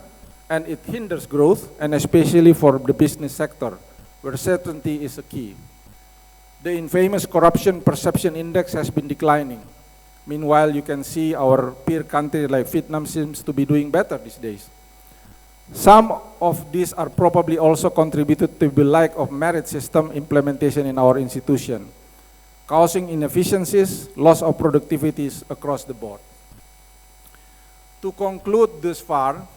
and it hinders growth, and especially for the business sector, where certainty is a key. The infamous corruption perception index has been declining. Meanwhile, you can see our peer country like Vietnam seems to be doing better these days. Some of these are probably also contributed to the lack of merit system implementation in our institution, causing inefficiencies, loss of productivities across the board. To conclude this far,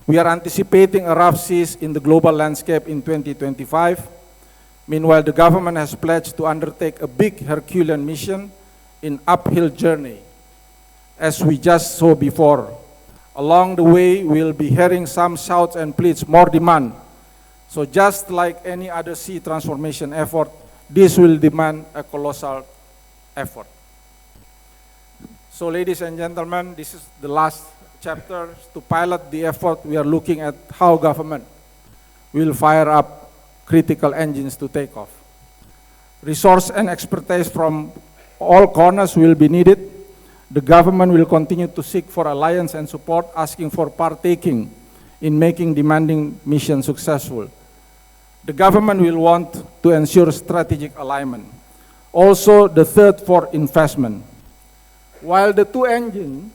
we are anticipating a rough seas in the global landscape in 2025. Meanwhile, the government has pledged to undertake a big Herculean mission in uphill journey, as we just saw before. Along the way, we'll be hearing some shouts and pleads, more demand. So just like any other sea transformation effort, this will demand a colossal effort. So ladies and gentlemen, this is the last chapter. To pilot the effort, we are looking at how government will fire up critical engines to take off. Resource and expertise from all corners will be needed. The government will continue to seek for alliance and support, asking for partaking in making demanding mission successful. The government will want to ensure strategic alignment. Also, the third for investment. While the 2 engines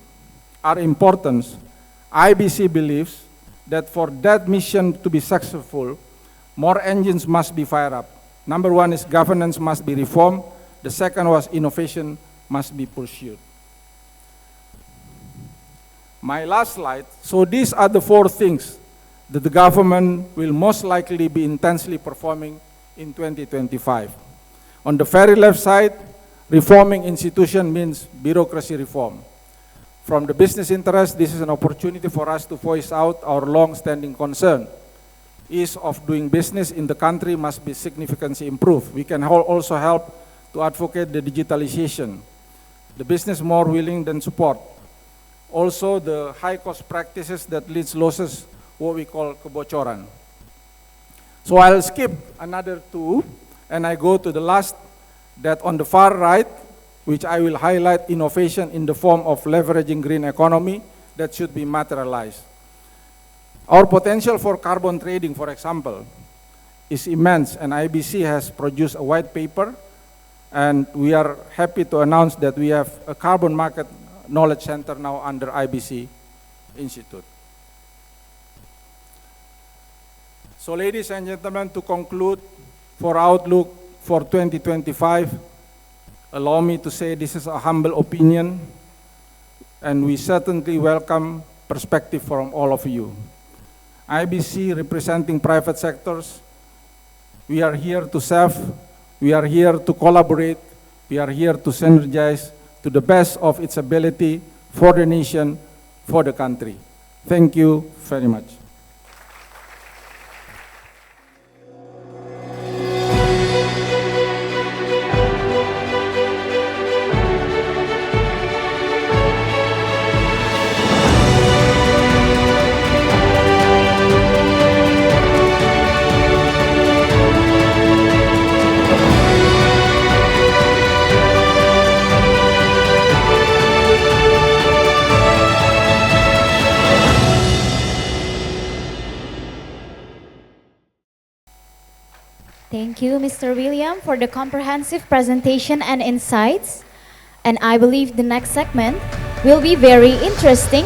are important, IBC believes that for that mission to be successful, more engines must be fired up. Number 1 is governance must be reformed. The second was innovation must be pursued. My last slide. So these are the 4 things that the government will most likely be intensely performing in 2025. On the very left side, reforming institution means bureaucracy reform. From the business interest, this is an opportunity for us to voice out our long-standing concern. Ease of doing business in the country must be significantly improved. We can also help to advocate the digitalization. The business more willing than support. Also, the high-cost practices that leads losses, what we call kebocoran. So I'll skip another 2, and I go to the last, that on the far right, which I will highlight innovation in the form of leveraging green economy that should be materialized. Our potential for carbon trading, for example, is immense, and IBC has produced a white paper, and we are happy to announce that we have a carbon market knowledge center now under IBC Institute. So ladies and gentlemen, to conclude, for Outlook for 2025, allow me to say this is a humble opinion, and we certainly welcome perspective from all of you. IBC representing private sectors, we are here to serve, we are here to collaborate, we are here to synergize to the best of its ability for the nation, for the country. Thank you very much. Thank you, Mr. William, for the comprehensive presentation and insights. And I believe the next segment will be very interesting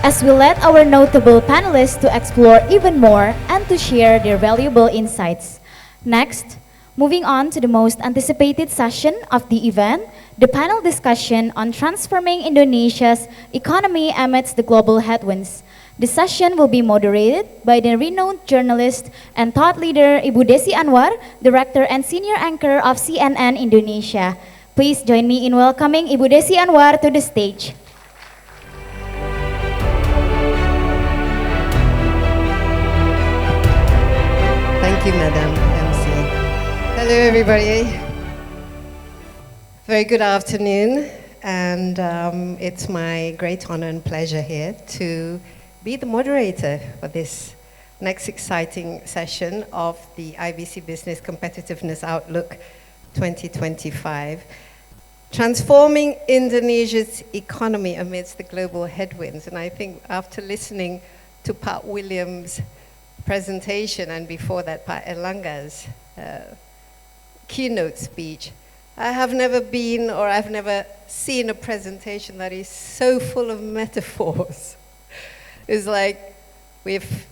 as we let our notable panelists to explore even more and to share their valuable insights. Next, moving on to the most anticipated session of the event, the panel discussion on transforming Indonesia's economy amidst the global headwinds. The session will be moderated by the renowned journalist and thought leader Ibu Desi Anwar, Director and Senior Anchor of CNN Indonesia. Please join me in welcoming Ibu Desi Anwar to the stage. Thank you, Madam MC. Hello, everybody. Very good afternoon, and it's my great honor and pleasure here to be the moderator for this next exciting session of the IBC Business Competitiveness Outlook 2025. Transforming Indonesia's economy amidst the global headwinds. And I think after listening to Pat Williams' presentation and before that Pat Airlangga's keynote speech, I have never been or I've never seen a presentation that is so full of metaphors. It's like with,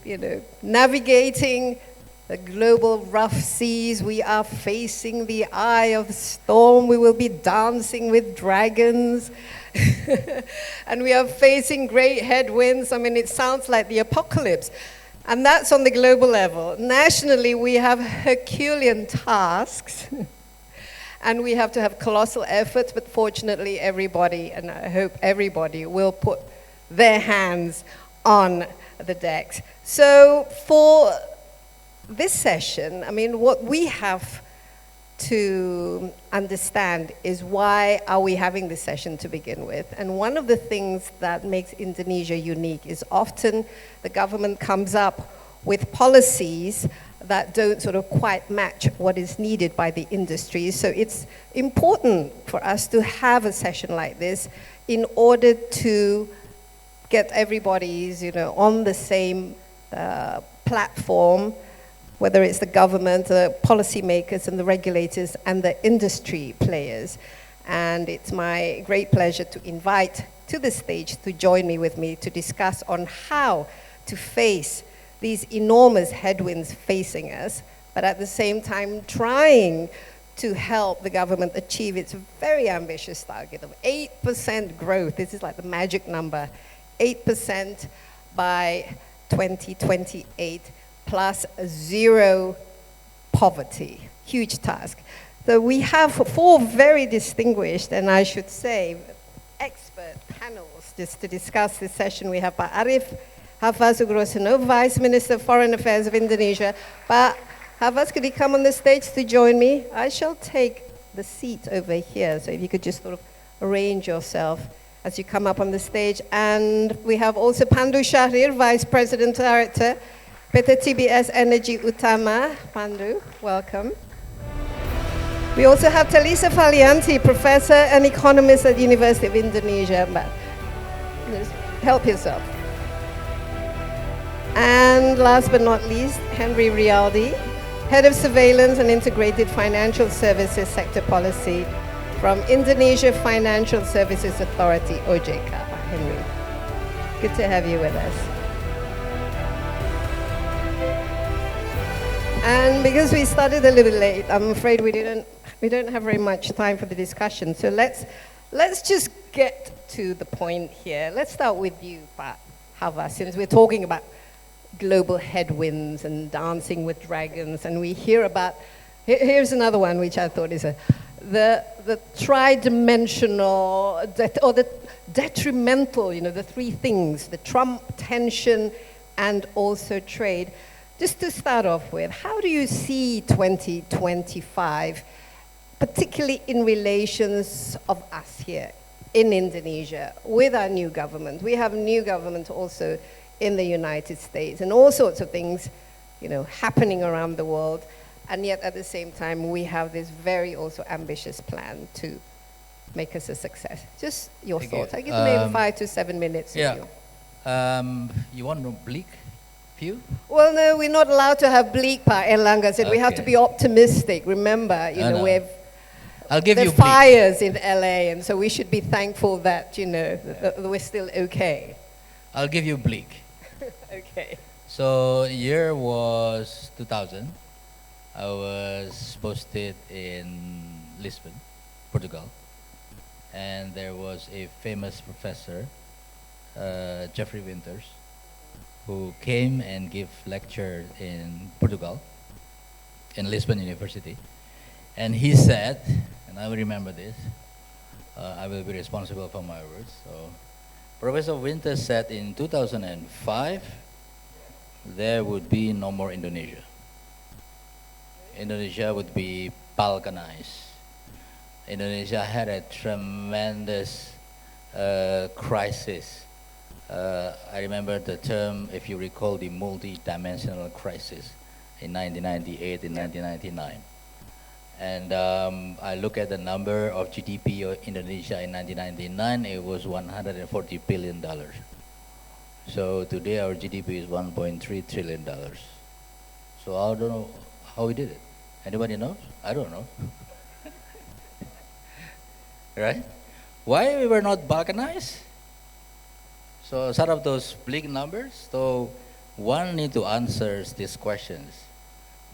navigating the global rough seas, we are facing the eye of the storm, we will be dancing with dragons, and we are facing great headwinds. I mean, it sounds like the apocalypse. And that's on the global level. Nationally, we have Herculean tasks, and we have to have colossal efforts, but fortunately everybody, and I hope everybody, will put their hands on the decks. So for this session, I mean, what we have to understand is why are we having this session to begin with. And one of the things that makes Indonesia unique is often the government comes up with policies that don't sort of quite match what is needed by the industry. So it's important for us to have a session like this in order to get everybody's, on the same platform, whether it's the government, the policymakers and the regulators and the industry players. And it's my great pleasure to invite to the stage to join me to discuss on how to face these enormous headwinds facing us, but at the same time trying to help the government achieve its very ambitious target of 8% growth. This is like the magic number, 8% by 2028. Plus zero poverty, huge task. So we have 4 very distinguished, and I should say, expert panels just to discuss this session. We have Pak Arief Hafaz Sugrosono, Vice Minister of Foreign Affairs of Indonesia. Pak Hafaz, could you come on the stage to join me? I shall take the seat over here, so if you could just sort of arrange yourself as you come up on the stage. And we have also Pandu Shahrir, Vice President Director, PT TBS Energy Utama. Pandu, welcome. We also have Talisa Valianti, Professor and Economist at the University of Indonesia. But just help yourself. And last but not least, Henry Rialdi, Head of Surveillance and Integrated Financial Services Sector Policy from Indonesia Financial Services Authority, OJK. Henry, good to have you with us. And because we started a little late, I'm afraid we don't have very much time for the discussion. So let's just get to the point here. Let's start with you, Pak Hafaz, since we're talking about global headwinds and dancing with dragons, and we hear about, here's another one which I thought is the tri-dimensional, or the detrimental, the 3 things, the Trump tension and also trade. Just to start off with, how do you see 2025, particularly in relations of us here in Indonesia with our new government? We have a new government also in the United States and all sorts of things, happening around the world. And yet at the same time, we have this very also ambitious plan to make us a success. Just your thoughts. I give you maybe 5 to 7 minutes. Yeah. You want a bleak view? Well, no, we're not allowed to have bleak, Pak Airlangga said. We have to be optimistic. Remember, we've I'll give you fires in LA, and so we should be thankful that, that we're still okay. I'll give you bleak. Okay. So year was 2000. I was posted in Lisbon, Portugal, and there was a famous professor, Jeffrey Winters, who came and gave lecture in Portugal, in Lisbon University, and he said, and I will remember this, I will be responsible for my words. So, Professor Winters said in 2005, there would be no more Indonesia. Indonesia would be balkanized. Indonesia had a tremendous crisis. I remember the term, if you recall, the multi-dimensional crisis in 1998 and 1999. And I look at the number of GDP of Indonesia in 1999, it was $140 billion. So today our GDP is $1.3 trillion. So I don't know how we did it. Anybody knows? I don't know. Right? Why we were not balkanized? So sort of those bleak numbers. So one need to answer these questions.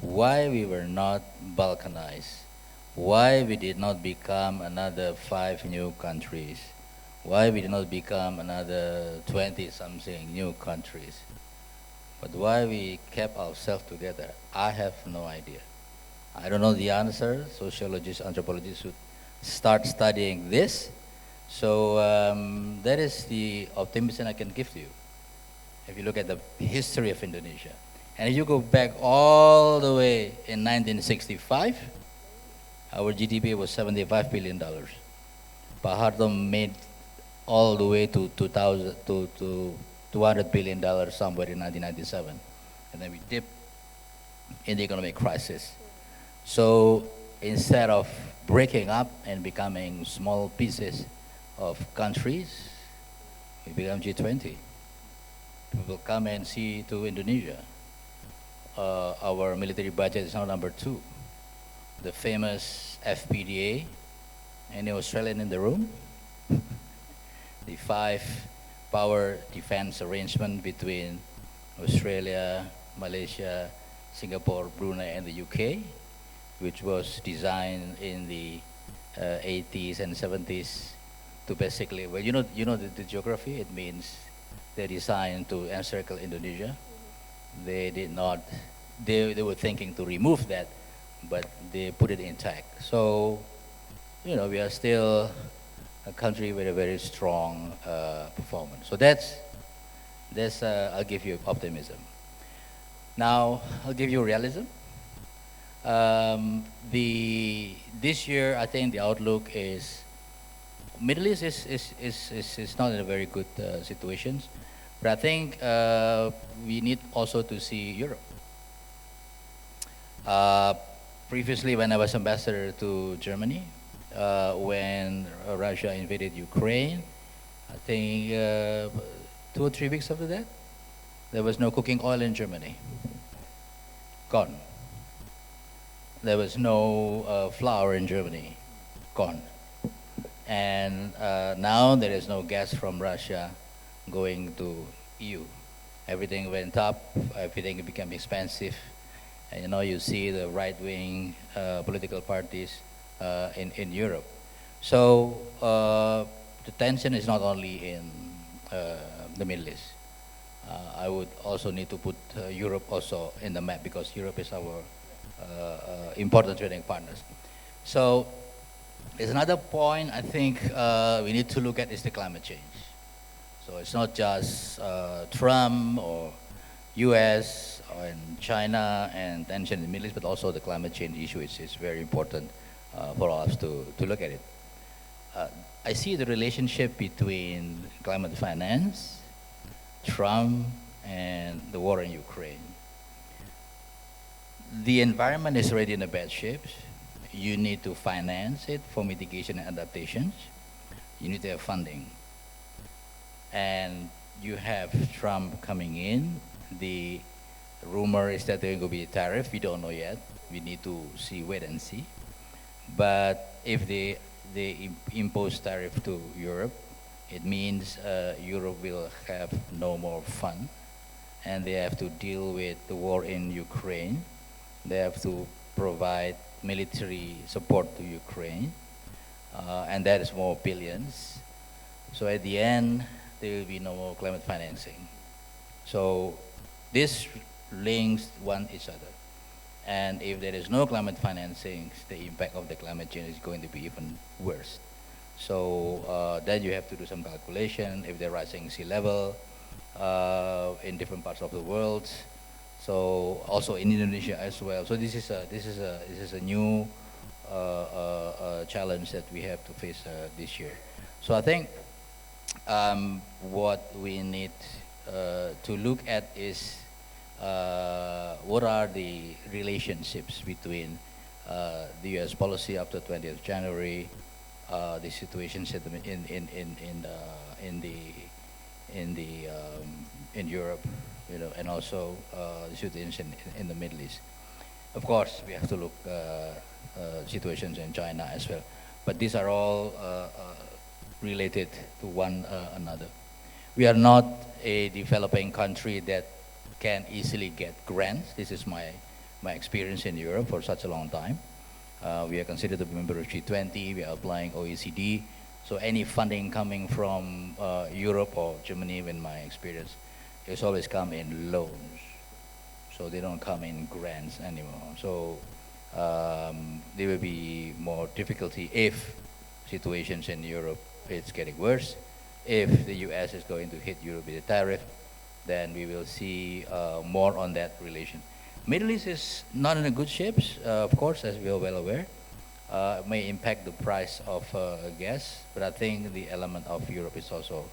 Why we were not balkanized? Why we did not become another 5 new countries? Why we did not become another 20-something new countries? But why we kept ourselves together, I have no idea. I don't know the answer. Sociologists, anthropologists should start studying this. So that is the optimism I can give to you. If you look at the history of Indonesia. And if you go back all the way in 1965, our GDP was $75 billion. Hartarto made all the way to $200 billion somewhere in 1997. And then we dipped in the economic crisis. So instead of breaking up and becoming small pieces of countries, we become G20. People come and see to Indonesia. Our military budget is now number 2. The famous FPDA, any Australian in the room? The 5-power defense arrangement between Australia, Malaysia, Singapore, Brunei, and the UK, which was designed in the 80s and 70s to basically, well, you know the geography. It means they're designed to encircle Indonesia. They did not. They were thinking to remove that, but they put it intact. So, we are still a country with a very strong performance. So that's I'll give you optimism. Now I'll give you realism. This year I think the outlook is Middle East is not in a very good situation, but I think we need also to see Europe. Previously, when I was ambassador to Germany, when Russia invaded Ukraine, I think 2 or 3 weeks after that, there was no cooking oil in Germany. Gone. There was no flour in Germany. Gone. And now there is no gas from Russia going to EU. Everything went up, everything became expensive. And you see the right-wing political parties in Europe. So the tension is not only in the Middle East. I would also need to put Europe also in the map because Europe is our important trading partners. So there's another point I think we need to look at is the climate change. So it's not just Trump or US and China and tension in the Middle East, but also the climate change issue is very important for us to look at it. I see the relationship between climate finance, Trump, and the war in Ukraine. The environment is already in a bad shape. You need to finance it for mitigation and adaptations. You need to have funding. And you have Trump coming in. The rumor is that there will be a tariff. We don't know yet. We need to wait and see. But if they impose tariff to Europe, it means Europe will have no more fun, and they have to deal with the war in Ukraine. They have to provide military support to Ukraine, and that is more billions. So at the end, there will be no more climate financing. So this links one each other. And if there is no climate financing, the impact of the climate change is going to be even worse. So then you have to do some calculation if they're rising sea level in different parts of the world. So also in Indonesia as well. So this is a new challenge that we have to face this year. So I think what we need to look at is what are the relationships between the U.S. policy after 20th January, the situations in Europe, you know, and also the situation in the Middle East. Of course, we have to look situations in China as well, but these are all related to one another. We are not a developing country that can easily get grants. This is my experience in Europe for such a long time. We are considered to be a member of G20. We are applying OECD. So any funding coming from Europe or Germany, in my experience, it's always come in loans. So they don't come in grants anymore. So there will be more difficulty if situations in Europe it's getting worse. If the US is going to hit Europe with a tariff, then we will see more on that relation. Middle East is not in a good shape, of course, as we are well aware. It may impact the price of gas, but I think the element of Europe is also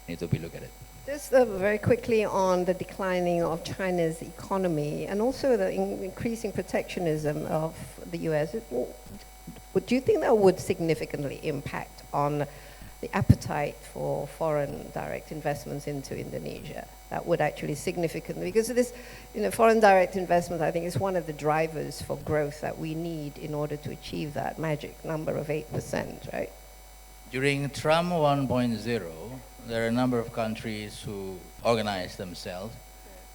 need to be looked at it. Just very quickly on the declining of China's economy and also the increasing protectionism of the US. Do you think that would significantly impact on the appetite for foreign direct investments into Indonesia? That would actually significantly, because this, foreign direct investment, I think, is one of the drivers for growth that we need in order to achieve that magic number of 8%, right? During Trump 1.0, there are a number of countries who organized themselves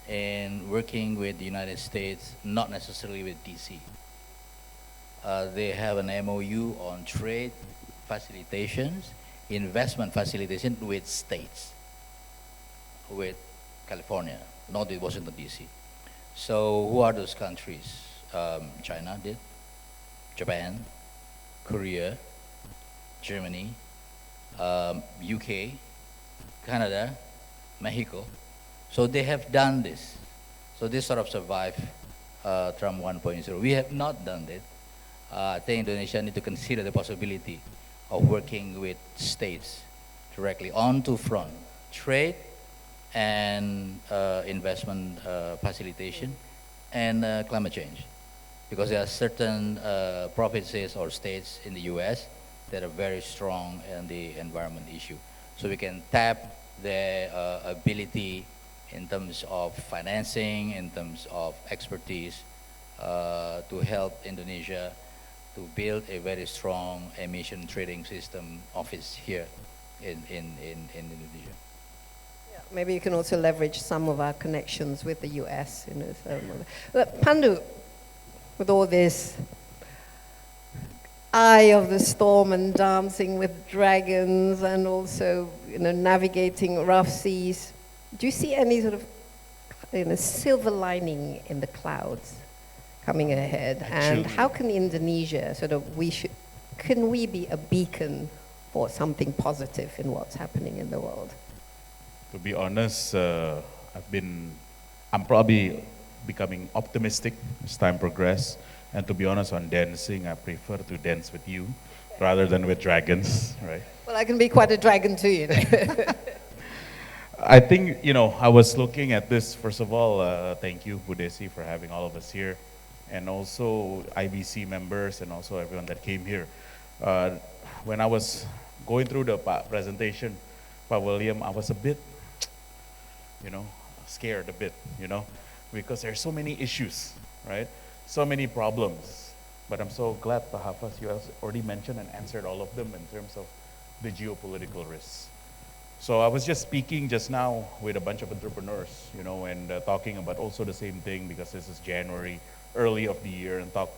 in working with the United States, not necessarily with DC. They have an MOU on trade facilitations, investment facilitation with states, with California, not with Washington DC. So who are those countries? China did, Japan, Korea, Germany, UK, Canada, Mexico. So they have done this. So they sort of survived Trump 1.0. We have not done that. I think Indonesia need to consider the possibility of working with states directly on two front, trade and investment facilitation and climate change. Because there are certain provinces or states in the US that are very strong in the environment issue. So we can tap their ability in terms of financing, in terms of expertise, to help Indonesia to build a very strong emission trading system office here in Indonesia. Yeah, maybe you can also leverage some of our connections with the US. But Pandu, with all this eye of the storm and dancing with dragons and also navigating rough seas, do you see any sort of silver lining in the clouds coming ahead? Actually, and how can Indonesia can we be a beacon for something positive in what's happening in the world? to be honest, I'm probably becoming optimistic as time progresses. And to be honest, on dancing, I prefer to dance with you rather than with dragons, right? Well, I can be quite a dragon too, I think, I was looking at this, first of all, thank you, Budesi, for having all of us here, and also IBC members, and also everyone that came here. When I was going through the presentation, Pa William, I was a bit, scared a bit, because there's so many issues, right? So many problems. But I'm so glad, Pa Hafaz, you already mentioned and answered all of them in terms of the geopolitical risks. So I was just speaking just now with a bunch of entrepreneurs, and talking about also the same thing, because this is January, early of the year, and talk,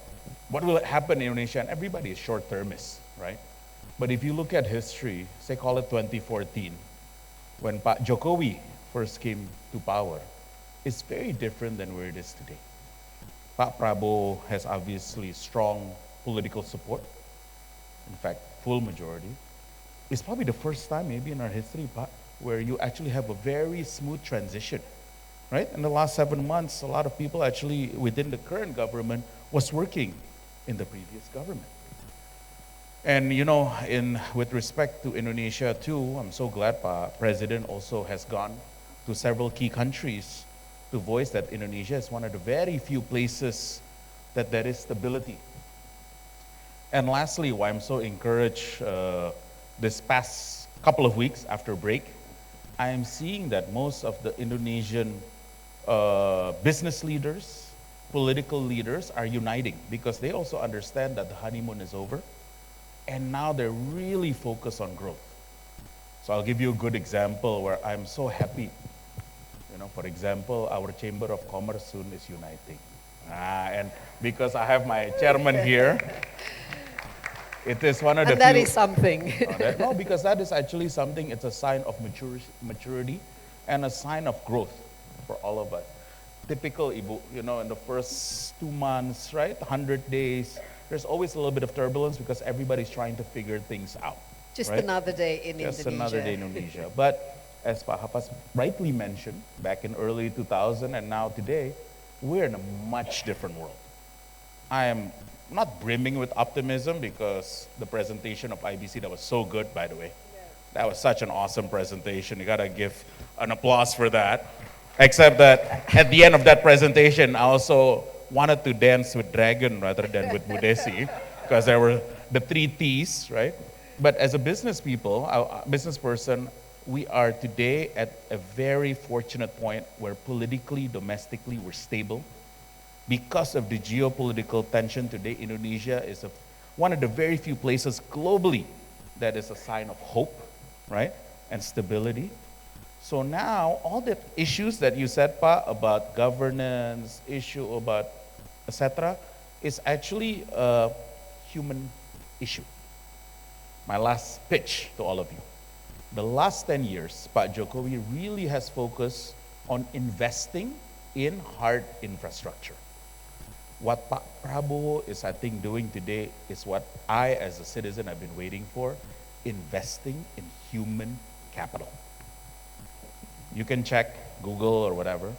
what will happen in Indonesia? And everybody is short-termist, right? But if you look at history, say call it 2014, when Pa Jokowi first came to power, it's very different than where it is today. Pak Prabowo has obviously strong political support, in fact, full majority. It's probably the first time maybe in our history, Pak, where you actually have a very smooth transition, right? In the last 7 months, a lot of people actually within the current government was working in the previous government. And with respect to Indonesia too, I'm so glad President also has gone to several key countries to voice that Indonesia is one of the very few places that there is stability. And lastly, why I'm so encouraged this past couple of weeks after break, I am seeing that most of the Indonesian business leaders, political leaders are uniting because they also understand that the honeymoon is over. And now they're really focused on growth. So I'll give you a good example where I'm so happy. For example, our Chamber of Commerce soon is uniting. And because I have my chairman here, it is one of the And that few, is something. No, because that is actually something, it's a sign of maturity and a sign of growth for all of us. Typical, Ibu, in the first 2 months, right, 100 days, there's always a little bit of turbulence because everybody's trying to figure things out. Just right? another day in Just Indonesia. another day in Indonesia. But as Pak Hafaz rightly mentioned, back in early 2000 and now today, we're in a much different world. I am not brimming with optimism because the presentation of IBC, that was so good, by the way. That was such an awesome presentation. You gotta give an applause for that. Except that at the end of that presentation, I also wanted to dance with Dragon rather than with Mudesi because there were the 3 T's, right? But as a business person, we are today at a very fortunate point where politically, domestically, we're stable. Because of the geopolitical tension today, Indonesia is one of the very few places globally that is a sign of hope, right? And stability. So now, all the issues that you said, Pa, about governance, issue about etc., is actually a human issue. My last pitch to all of you. The last 10 years, Pak Jokowi really has focused on investing in hard infrastructure. What Pak Prabowo is, I think, doing today is what I, as a citizen, have been waiting for, investing in human capital. You can check Google or whatever.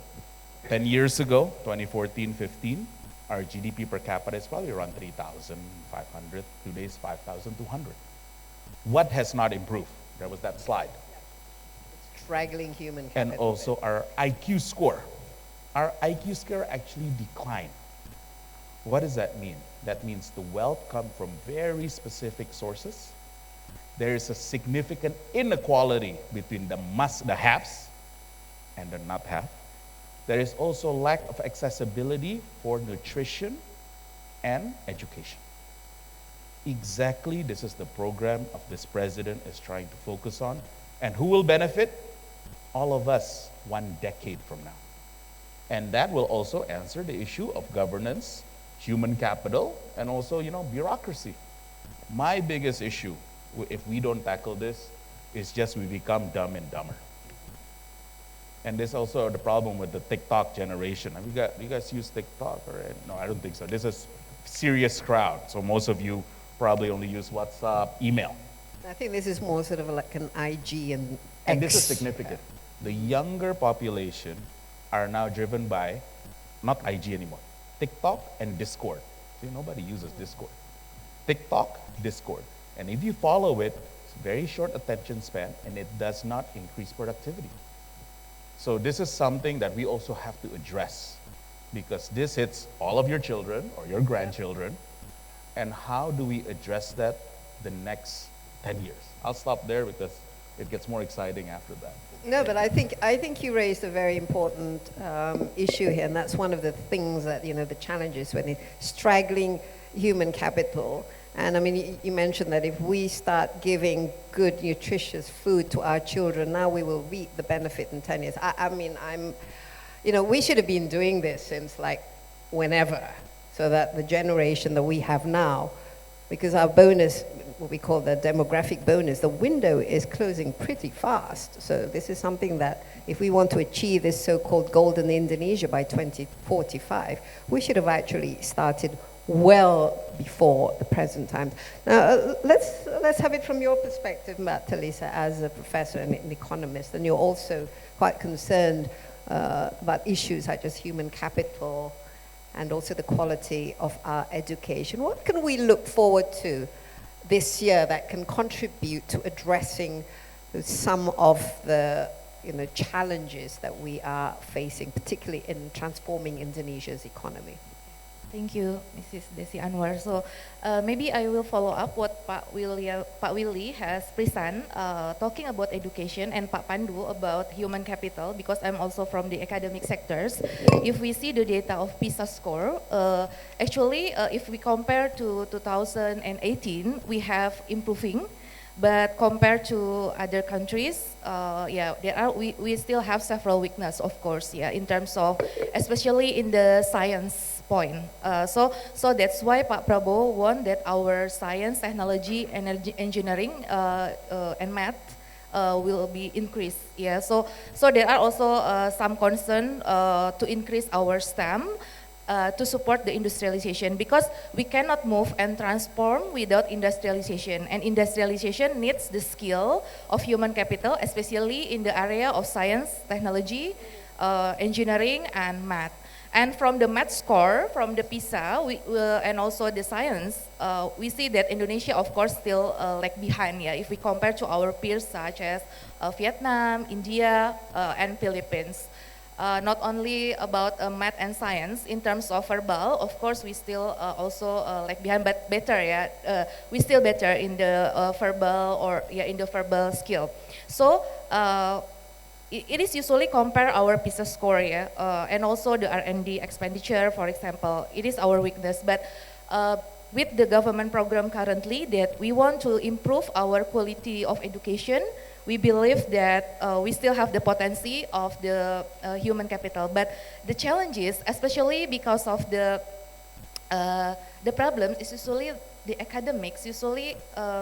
10 years ago, 2014-15, our GDP per capita is probably around 3,500. Today is 5,200. What has not improved? There was that slide. Straggling human capital. And also our IQ score. Our IQ score actually declined. What does that mean? That means the wealth comes from very specific sources. There is a significant inequality between the haves and the not have. There is also lack of accessibility for nutrition and education. Exactly, this is the program of this president is trying to focus on. And who will benefit? All of us 1 decade from now. And that will also answer the issue of governance, human capital, and also, bureaucracy. My biggest issue, if we don't tackle this, is just we become dumb and dumber. And there's also the problem with the TikTok generation. You guys use TikTok? No, I don't think so. This is a serious crowd. So most of you probably only use WhatsApp, email. I think this is more sort of like an IG and X. And this is significant. The younger population are now driven by, not IG anymore, TikTok and Discord. See, nobody uses Discord. TikTok, Discord. And if you follow it, it's very short attention span and it does not increase productivity. So this is something that we also have to address because this hits all of your children or your grandchildren. And how do we address that the next 10 years? I'll stop there because it gets more exciting after that. No, but I think you raised a very important issue here, and that's one of the things that, the challenges when it's straggling human capital. And I mean, you mentioned that if we start giving good, nutritious food to our children, now we will reap the benefit in 10 years. We should have been doing this since like whenever, so that the generation that we have now, because our bonus, what we call the demographic bonus, the window is closing pretty fast. So this is something that if we want to achieve this so-called golden Indonesia by 2045, we should have actually started well before the present time. Now, let's have it from your perspective, Mbak Talisa, as a professor and an economist, and you're also quite concerned about issues such as human capital and also the quality of our education. What can we look forward to this year that can contribute to addressing some of the challenges that we are facing, particularly in transforming Indonesia's economy? Thank you, Mrs. Desi Anwar. So maybe I will follow up what Pak Willy has present, talking about education, and Pak Pandu about human capital, because I'm also from the academic sectors. If we see the data of PISA score, actually, if we compare to 2018, we have improving. But compared to other countries, we still have several weaknesses, of course, in terms of, especially in the science point. So that's why Pak Prabowo want that our science, technology, energy, engineering, and math will be increased. So there are also some concern to increase our STEM. To support the industrialization, because we cannot move and transform without industrialization, and industrialization needs the skill of human capital, especially in the area of science, technology, engineering, and math. And from the math score, from the PISA, and also the science, we see that Indonesia, of course, still lag behind. If we compare to our peers such as Vietnam, India, and Philippines. Not only about math and science, in terms of verbal, of course, we still also lag behind, but better, we still better in the verbal in the verbal skill. So it is usually compare our PISA score, and also the R&D expenditure, for example. It is our weakness, but with the government program currently that we want to improve our quality of education, we believe that we still have the potency of the human capital, but the challenges, especially because of the problems, is usually the academics, usually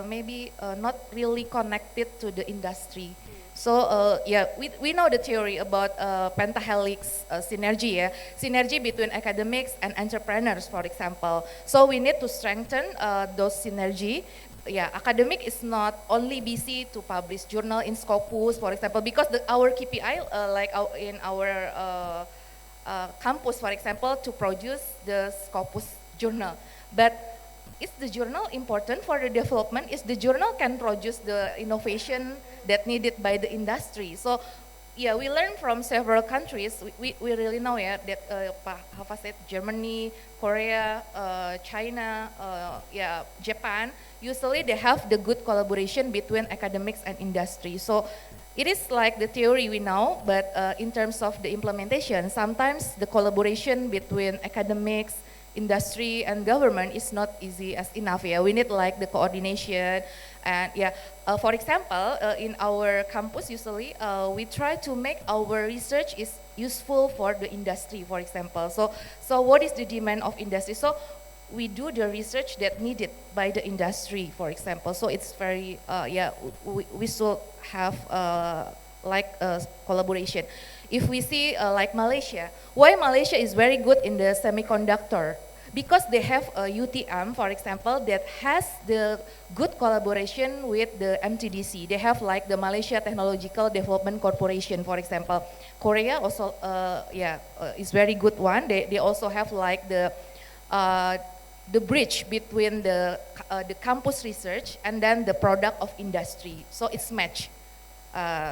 maybe not really connected to the industry. So we know the theory about pentahelix synergy, synergy between academics and entrepreneurs, for example. So we need to strengthen those synergy. Academic is not only busy to publish journal in Scopus, for example, because our KPI, in our campus, for example, to produce the Scopus journal. But is the journal important for the development? Is the journal can produce the innovation that needed by the industry? So we learn from several countries. We really know that Pak Hafa said Germany, Korea, China, Japan. Usually they have the good collaboration between academics and industry. So it is like the theory we know, but in terms of the implementation, sometimes the collaboration between academics, industry, and government is not easy as enough. We need like the coordination. And for example, in our campus, usually we try to make our research is useful for the industry, for example. So what is the demand of industry? So we do the research that needed by the industry, for example. So it's very, we should have collaboration. If we see like Malaysia, why Malaysia is very good in the semiconductor? Because they have a UTM, for example, that has the good collaboration with the MTDC. They have like the Malaysia Technological Development Corporation, for example. Korea also, is very good one. They also have like the bridge between the campus research and then the product of industry. So it's match.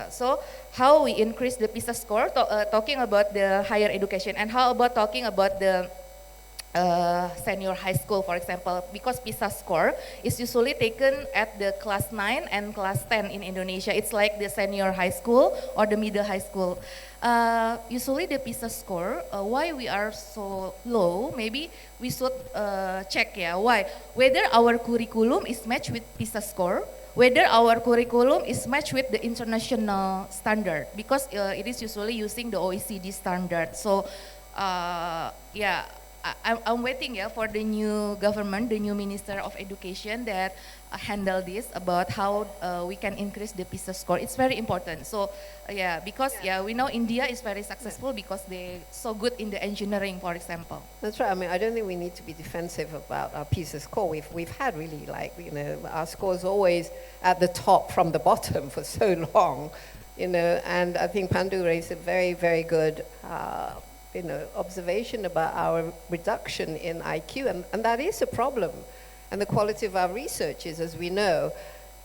So how we increase the PISA score, talking about the higher education, and how about talking about the senior high school, for example, because PISA score is usually taken at the class 9 and class 10 in Indonesia. It's like the senior high school or the middle high school. Usually the PISA score, why we are so low, maybe we should check why. Whether our curriculum is matched with PISA score, whether our curriculum is matched with the international standard, because it is usually using the OECD standard. So I'm waiting for the new government, the new Minister of Education that handle this about how we can increase the PISA score. It's very important. So because we know India is very successful because they're so good in the engineering, for example. That's right. I mean, I don't think we need to be defensive about our PISA score. We've had really our scores always at the top from the bottom for so long, and I think Pandu raised a very, very good observation about our reduction in IQ, and that is a problem. And the quality of our research is, as we know,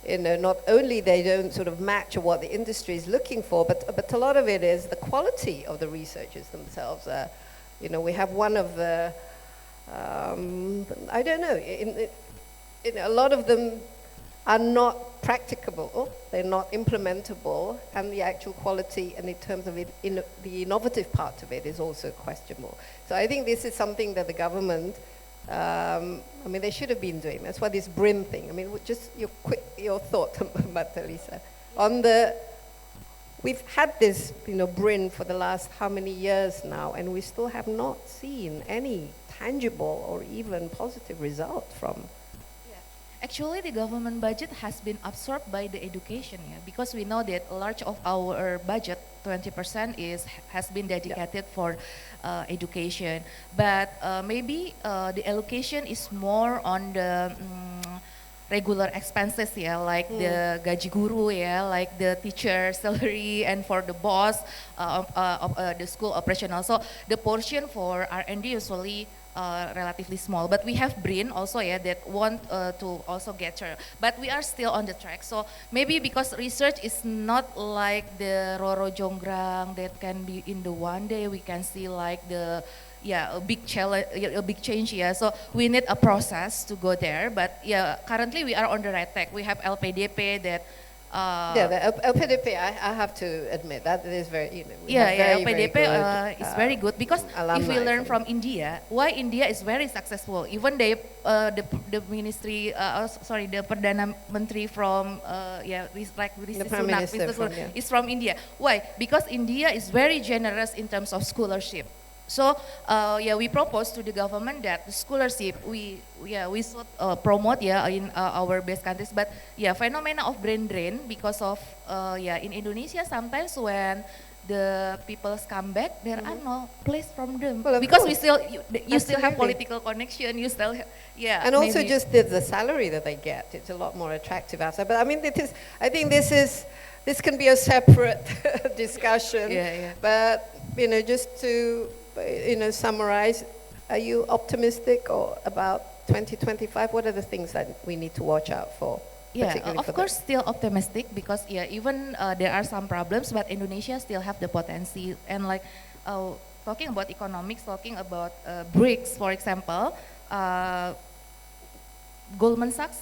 not only they don't sort of match what the industry is looking for, but a lot of it is the quality of the researchers themselves. We have one of the, I don't know, a lot of them are not practicable, they're not implementable, and the actual quality and in terms of it, the innovative part of it is also questionable. So I think this is something that the government, they should have been doing. That's why this BRIM thing. Just your thought, Lisa. We've had this, BRIM for the last how many years now, and we still have not seen any tangible or even positive result from. Actually, the government budget has been absorbed by the education, because we know that a large of our budget, 20% has been dedicated for education. But maybe the allocation is more on the regular expenses, like the gaji guru, like the teacher salary, and for the boss of the school operational. So the portion for R&D usually relatively small, but we have BRIN also, that want to also get her. But we are still on the track. So maybe because research is not like the Roro Jonggrang that can be in the one day, we can see like the a big challenge, a big change. So we need a process to go there. But currently we are on the right track. We have LPDP that. The LPDP, I have to admit that it is very, LPDP is very good because if we learn from India, why India is very successful. Even the ministry, the Perdana Menteri from, the Prime Minister is from India. Why? Because India is very generous in terms of scholarship. So we propose to the government that the scholarship we should promote in our base countries. But phenomena of brain drain because of in Indonesia sometimes when the people come back there are no place from them because we still you still have political connection, you still have, and also just the salary that they get, it's a lot more attractive outside. But I think this can be a separate discussion. But just to summarize, are you optimistic or about 2025? What are the things that we need to watch out for? Of course, still optimistic because even there are some problems, but Indonesia still have the potential. And like talking about economics, talking about BRICS, for example, Goldman Sachs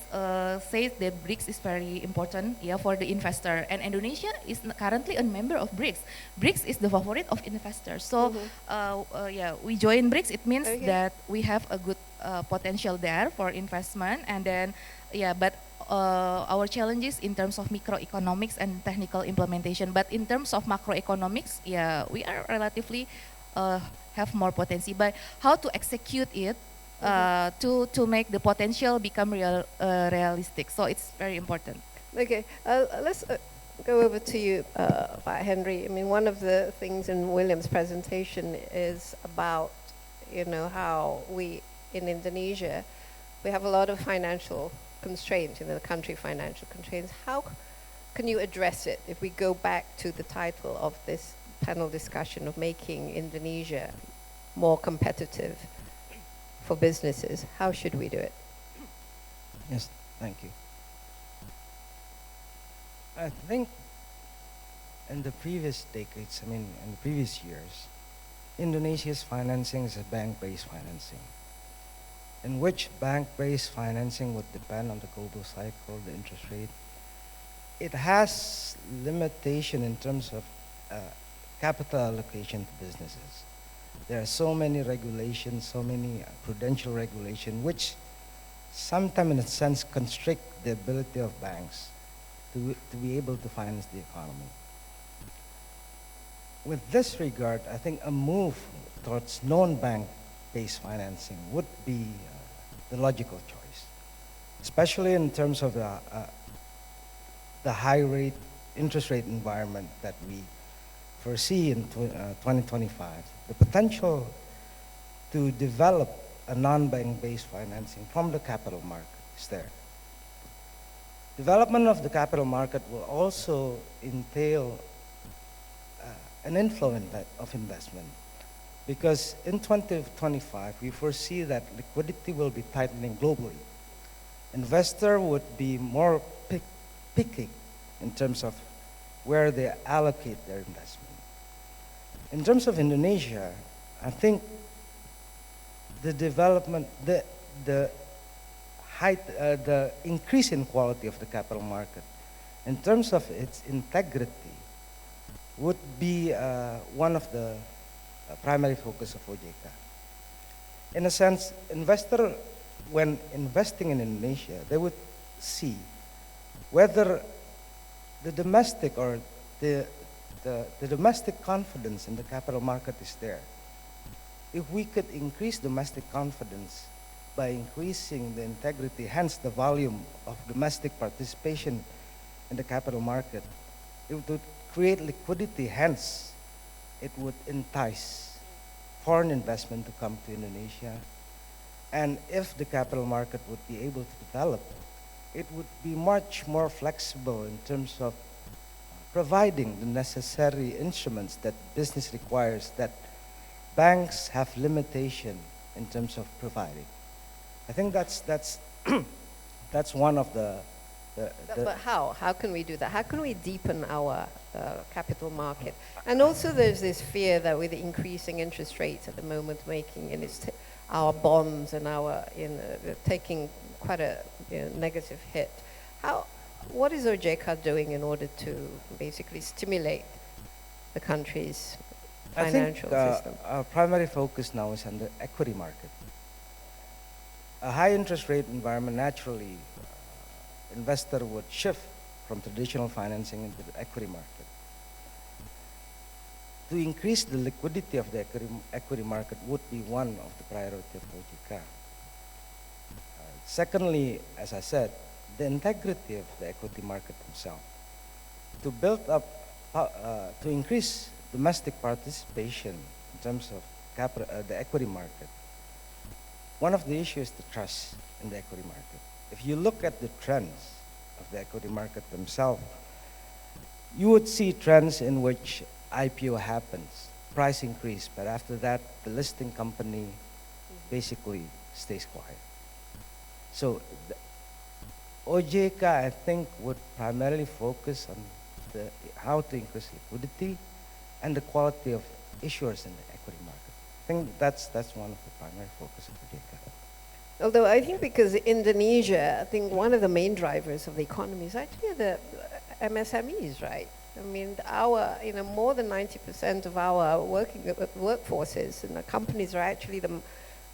says that BRICS is very important for the investor, and Indonesia is currently a member of BRICS. BRICS is the favorite of investors. So we join BRICS. It means that we have a good potential there for investment, and then but our challenges in terms of microeconomics and technical implementation. But in terms of macroeconomics, we are relatively have more potential. But how to execute it? To make the potential become realistic. So it's very important. Okay, let's go over to you, Pak Henry. One of the things in William's presentation is about, how we, in Indonesia, we have a lot of financial constraints, the country financial constraints. How can you address it if we go back to the title of this panel discussion of making Indonesia more competitive for businesses? How should we do it? Yes, thank you. I think in the previous decades, in the previous years, Indonesia's financing is a bank-based financing, in which bank-based financing would depend on the global cycle, the interest rate. It has limitation in terms of capital allocation to businesses. There are so many regulations, so many prudential regulations, which sometimes in a sense constrict the ability of banks to be able to finance the economy. With this regard, I think a move towards non-bank-based financing would be the logical choice, especially in terms of the high rate, interest rate environment that we foresee in 2025. The potential to develop a non-bank-based financing from the capital market is there. Development of the capital market will also entail an inflow of investment, because in 2025 we foresee that liquidity will be tightening globally. investor would be more picky in terms of where they allocate their investment. In terms of Indonesia, I think the development, the increase in quality of the capital market, in terms of its integrity, would be one of the primary focus of OJK. In a sense, investor, when investing in Indonesia, they would see whether the domestic or the domestic confidence in the capital market is there. If we could increase domestic confidence by increasing the integrity, hence the volume of domestic participation in the capital market, it would create liquidity, hence it would entice foreign investment to come to Indonesia. And if the capital market would be able to develop, it would be much more flexible in terms of providing the necessary instruments that business requires that banks have limitation in terms of providing. I think that's that's one of the But how? How can we do that? How can we deepen our capital market? And also there's this fear that with increasing interest rates at the moment making our bonds and our taking quite a negative hit. What is OJK doing in order to basically stimulate the country's financial system? Our primary focus now is on the equity market. A high interest rate environment, naturally, investor would shift from traditional financing into the equity market. To increase the liquidity of the equity market would be one of the priority of OJK. Secondly, as I said, the integrity of the equity market itself. To build up, to increase domestic participation in terms of the equity market, one of the issues is the trust in the equity market. If you look at the trends of the equity market themselves, you would see trends in which IPO happens, price increase, but after that, the listing company basically stays quiet. So OJK, I think, would primarily focus on how to increase liquidity and the quality of issuers in the equity market. I think that's one of the primary focus of OJK. Although I think because Indonesia, I think one of the main drivers of the economy is actually the MSMEs, right? I mean, more than 90% of our workforces and the companies are actually the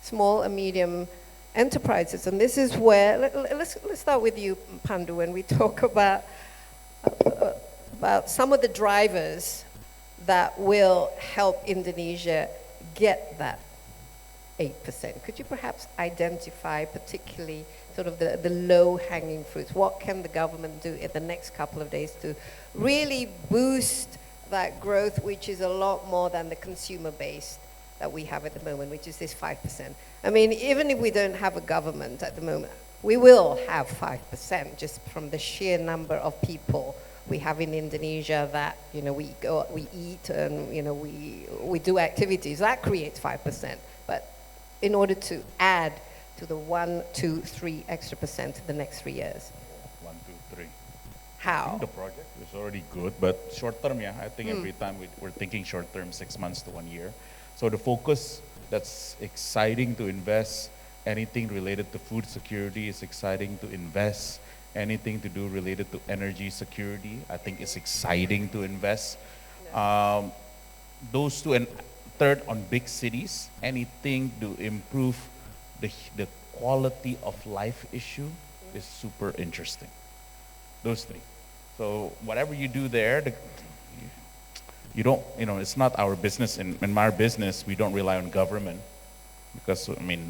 small and medium enterprises. And this is where, let's start with you, Pandu, when we talk about some of the drivers that will help Indonesia get that 8%. Could you perhaps identify particularly sort of the low-hanging fruits? What can the government do in the next couple of days to really boost that growth, which is a lot more than the consumer base that we have at the moment, which is this 5%? I mean, even if we don't have a government at the moment, we will have 5% just from the sheer number of people we have in Indonesia that, we eat and, we do activities. That creates 5%. But in order to add to the 1, 2, 3 extra percent in the next 3 years. 1, 2, 3. How? I think the project is already good, but short term, yeah, I think every time we're thinking short term, 6 months to 1 year. So the focus that's exciting to invest, anything related to food security is exciting to invest. Anything to do related to energy security, I think is exciting to invest. Those two, and third, on big cities, anything to improve the quality of life issue is super interesting. Those three. So whatever you do there, you don't, it's not our business. In my business, we don't rely on government. Because,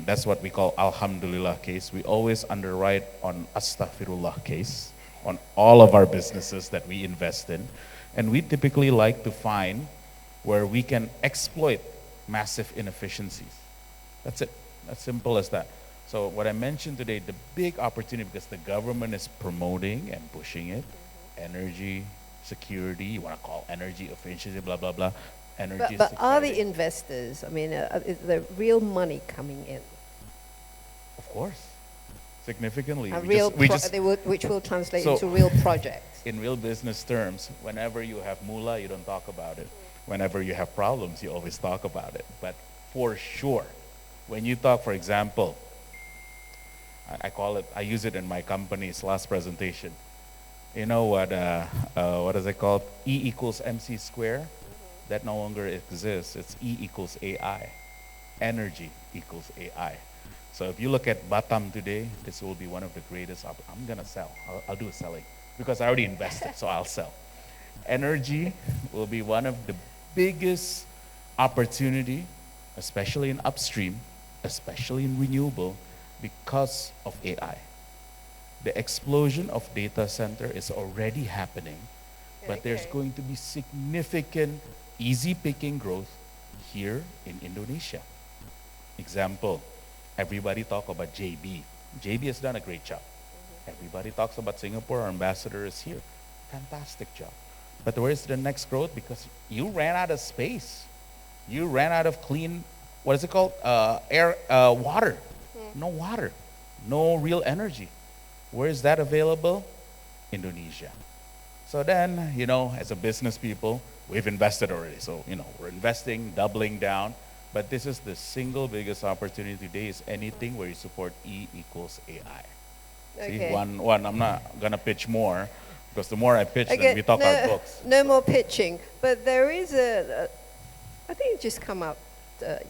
that's what we call Alhamdulillah case. We always underwrite on Astaghfirullah case on all of our businesses that we invest in. And we typically like to find where we can exploit massive inefficiencies. That's it. As simple as that. So what I mentioned today, the big opportunity, because the government is promoting and pushing it, energy security, you want to call energy efficiency, blah, blah, blah. But are the investors, is there real money coming in? Of course. significantly. A which will translate So- into real projects. In real business terms, whenever you have moolah, you don't talk about it. Whenever you have problems, you always talk about it. But for sure, when you talk, for example, I use it in my company's last presentation. You know what is it called? E equals MC square? That no longer exists. It's E equals AI. Energy equals AI. So if you look at Batam today, this will be one of the greatest. I'm gonna sell. I'll do a selling because I already invested, so I'll sell. Energy will be one of the biggest opportunity, especially in upstream, especially in renewable, because of AI. The explosion of data center is already happening, but there's going to be significant, easy picking growth here in Indonesia. Example, everybody talk about JB. JB has done a great job. Everybody talks about Singapore, our ambassador is here. Fantastic job. But where's the next growth? Because you ran out of space. You ran out of clean, what is it called? Water. No water. No real energy. Where is that available? Indonesia. So then, as a business people, we've invested already. So, we're investing, doubling down. But this is the single biggest opportunity today is anything where you support E equals AI. Okay. See, one, I'm not gonna pitch more, because the more I pitch, then we talk our books. No more pitching. But there is I think it just come out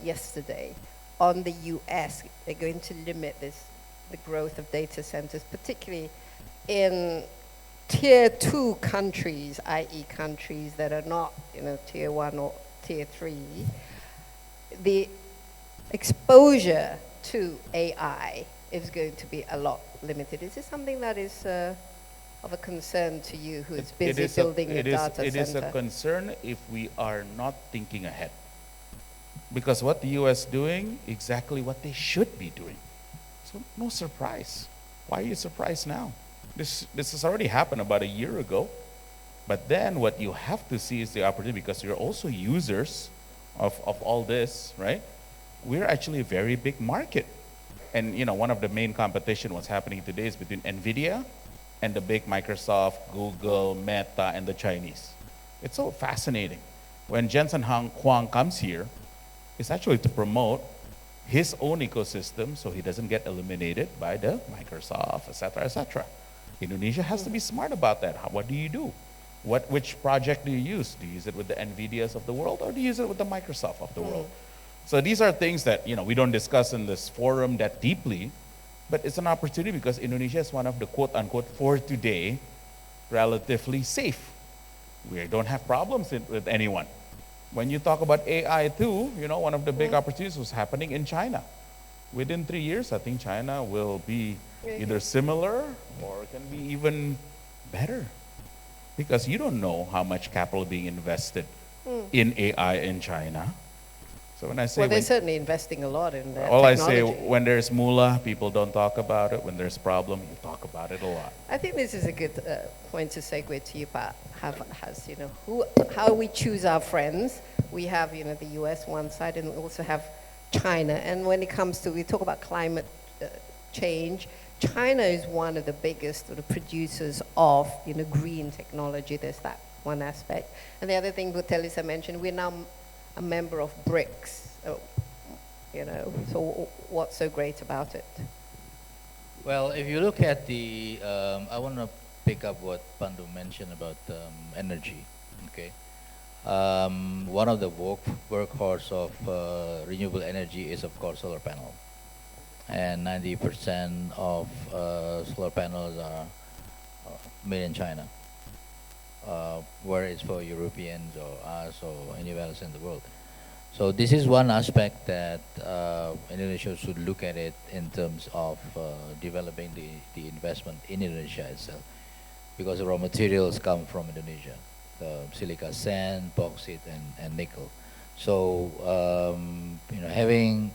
yesterday on the US. They're going to limit the growth of data centers, particularly in tier 2 countries, i.e. countries that are not, tier 1 or tier 3. The exposure to AI is going to be a lot limited. Is this something that is of a concern to you who is busy building a data center? It is a concern if we are not thinking ahead. Because what the US doing, exactly what they should be doing. So no surprise. Why are you surprised now? This has already happened about a year ago. But then what you have to see is the opportunity, because you're also users of all this, right? We're actually a very big market. And one of the main competition what's happening today is between NVIDIA and the big Microsoft, Google, Meta, and the Chinese. It's so fascinating. When Jensen Huang comes here, it's actually to promote his own ecosystem so he doesn't get eliminated by the Microsoft, et cetera, et cetera. Indonesia has to be smart about that. What do you do? Which project do you use? Do you use it with the NVIDIAs of the world, or do you use it with the Microsoft of the world? So these are things that we don't discuss in this forum that deeply, but it's an opportunity because Indonesia is one of the quote unquote for today relatively safe. We don't have problems with anyone. When you talk about AI too, one of the big opportunities was happening in China. Within 3 years, I think China will be either similar or can be even better. Because you don't know how much capital being invested in AI in China. So when I say, they're certainly investing a lot in that all technology. I say, when there's moolah, people don't talk about it. When there's problem, you talk about it a lot. I think this is a good point to segue to you, Pat. How we choose our friends. We have, the US one side, and we also have China. And when it comes to, we talk about climate change, China is one of the biggest producers of, green technology. There's that one aspect. And the other thing Telisa mentioned, we're now a member of BRICS. So what's so great about it? Well, if you look at I want to pick up what Pandu mentioned about energy. Okay, one of the workhorse of renewable energy is of course solar panel, and 90% of solar panels are made in China, whether it's for Europeans or us or anywhere else in the world. So this is one aspect that Indonesia should look at it in terms of developing the investment in Indonesia itself, because the raw materials come from Indonesia, silica sand, bauxite, and nickel. So having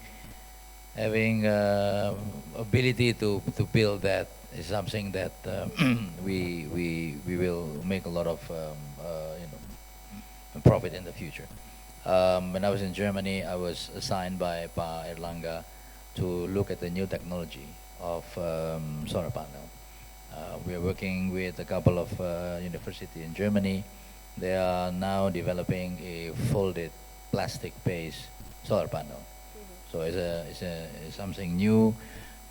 ability to build that is something that we will make a lot of profit in the future. When I was in Germany, I was assigned by Airlangga to look at the new technology, of solar panel. We are working with a couple of universities in Germany. They are now developing a folded plastic-based solar panel. So it's something new,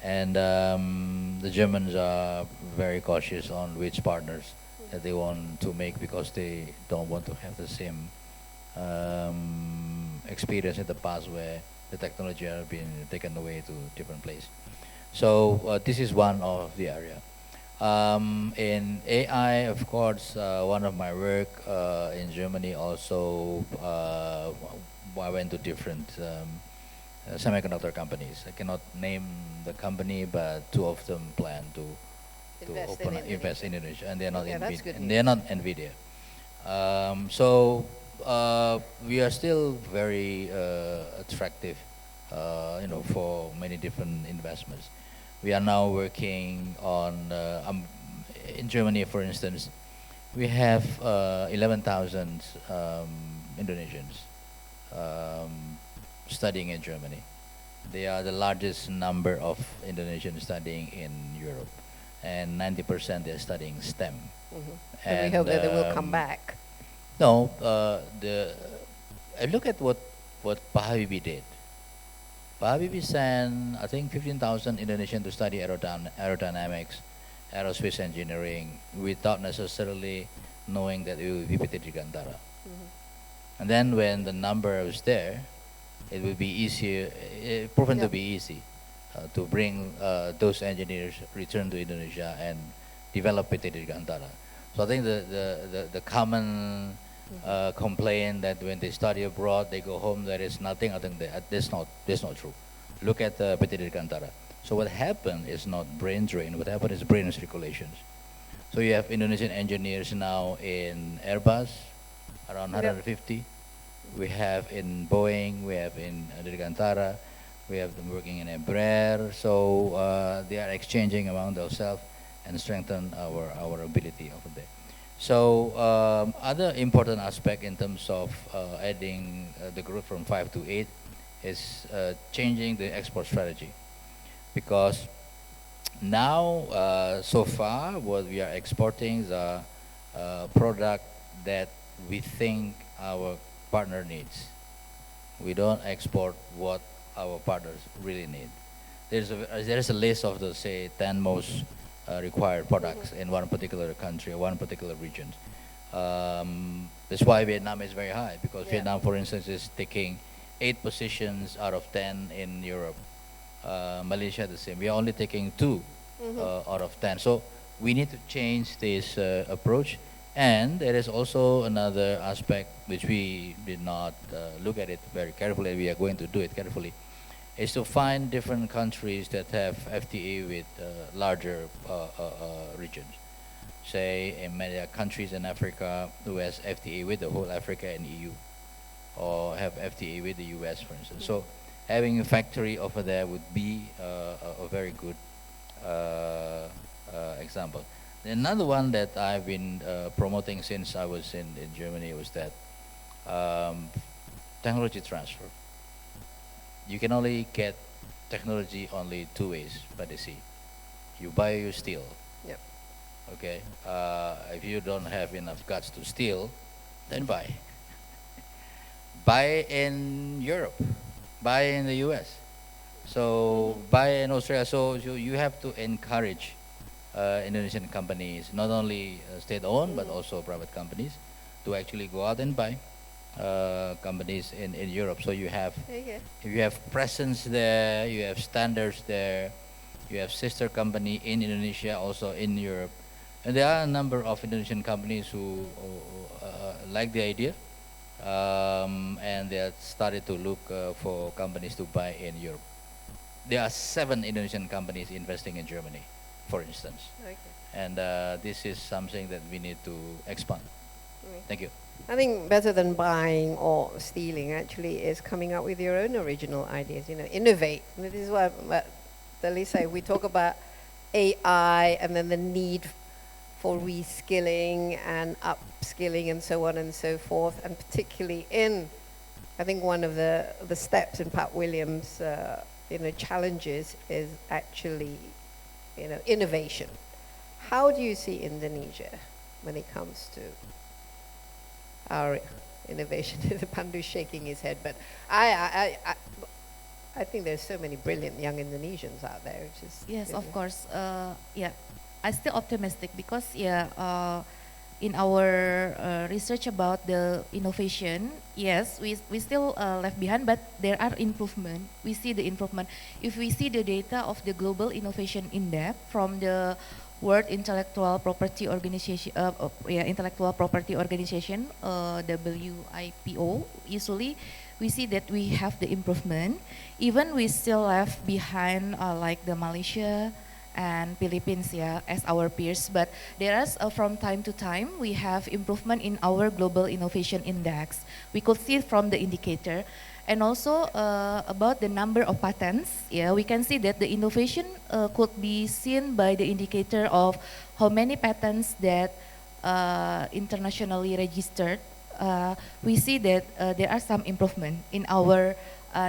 and the Germans are very cautious on which partners that they want to make, because they don't want to have the same experience in the past where the technology has been taken away to different place. So this is one of the area. In AI, of course, one of my work in Germany also, I went to different semiconductor companies. I cannot name the company, but two of them plan to invest in Indonesia, and they're not not NVIDIA. So we are still very attractive, for many different investments. We are now working on in Germany, for instance. We have 11,000 Indonesians studying in Germany. They are the largest number of Indonesians studying in Europe, and 90% they're studying STEM. And we hope that they will come back. No, I look at what Pak Habibie did. Pak Habibie sent, I think, 15,000 Indonesians to study aerodynamics, aerospace engineering, without necessarily knowing that it will be PT Dirgantara. And then when the number was there, it will be easier, proven to be easy to bring those engineers return to Indonesia and develop PT Dirgantara. So I think the common complaint that when they study abroad, they go home, there is nothing. I think that's not true. Look at PT Dirgantara. So what happened is not brain drain. What happened is brain circulations. So you have Indonesian engineers now in Airbus, around 150. We have in Boeing, we have in Dirgantara, we have them working in Embraer. So they are exchanging among themselves and strengthen our ability over there. So other important aspect in terms of adding the growth from 5 to 8 is changing the export strategy, because now so far what we are exporting is a product that we think our partner needs. We don't export what our partners really need. There's a list of the, say, 10 most required products in one particular country or one particular region. That's why Vietnam is very high, because Vietnam, for instance, is taking 8 positions out of 10 in Europe. Malaysia the same. We are only taking 2 out of 10. So we need to change this approach. And there is also another aspect which we did not look at it very carefully. We are going to do it carefully, is to find different countries that have FTA with larger regions. Say, in many countries in Africa who has FTA with the whole Africa and EU, or have FTA with the US, for instance. So having a factory over there would be a very good example. Another one that I've been promoting since I was in Germany was that technology transfer. You can only get technology only 2 ways by the sea. You buy or you steal. Yep. Okay. If you don't have enough guts to steal, then buy. Buy in Europe. Buy in the US. So buy in Australia. So you have to encourage Indonesian companies, not only state-owned but also private companies, to actually go out and buy companies in Europe. So you have, if you have presence there, you have standards there, you have sister company in Indonesia, also in Europe, and there are a number of Indonesian companies who like the idea, and they have started to look for companies to buy in Europe. There are 7 Indonesian companies investing in Germany, for instance. Okay. And this is something that we need to expand. Thank you. I think better than buying or stealing actually is coming up with your own original ideas, innovate. And this is what Djalil said. We talk about AI and then the need for reskilling and upskilling and so on and so forth. And particularly I think one of the steps in Pat Williams' challenges is actually innovation. How do you see Indonesia when it comes to our innovation? The Pandu shaking his head, but I think there's so many brilliant young Indonesians out there. Which is Yes, of course. Yeah, I'm still optimistic because in our research about the innovation, yes, we still left behind, but there are improvement. We see the improvement. If we see the data of the Global Innovation Index from the World Intellectual Property Organization, Intellectual Property Organization, WIPO, usually we see that we have the improvement. Even we still left behind like the Malaysia and Philippines, as our peers. But there is from time to time we have improvement in our Global Innovation Index. We could see from the indicator. And also about the number of patents, we can see that the innovation could be seen by the indicator of how many patents that internationally registered. We see that there are some improvement in our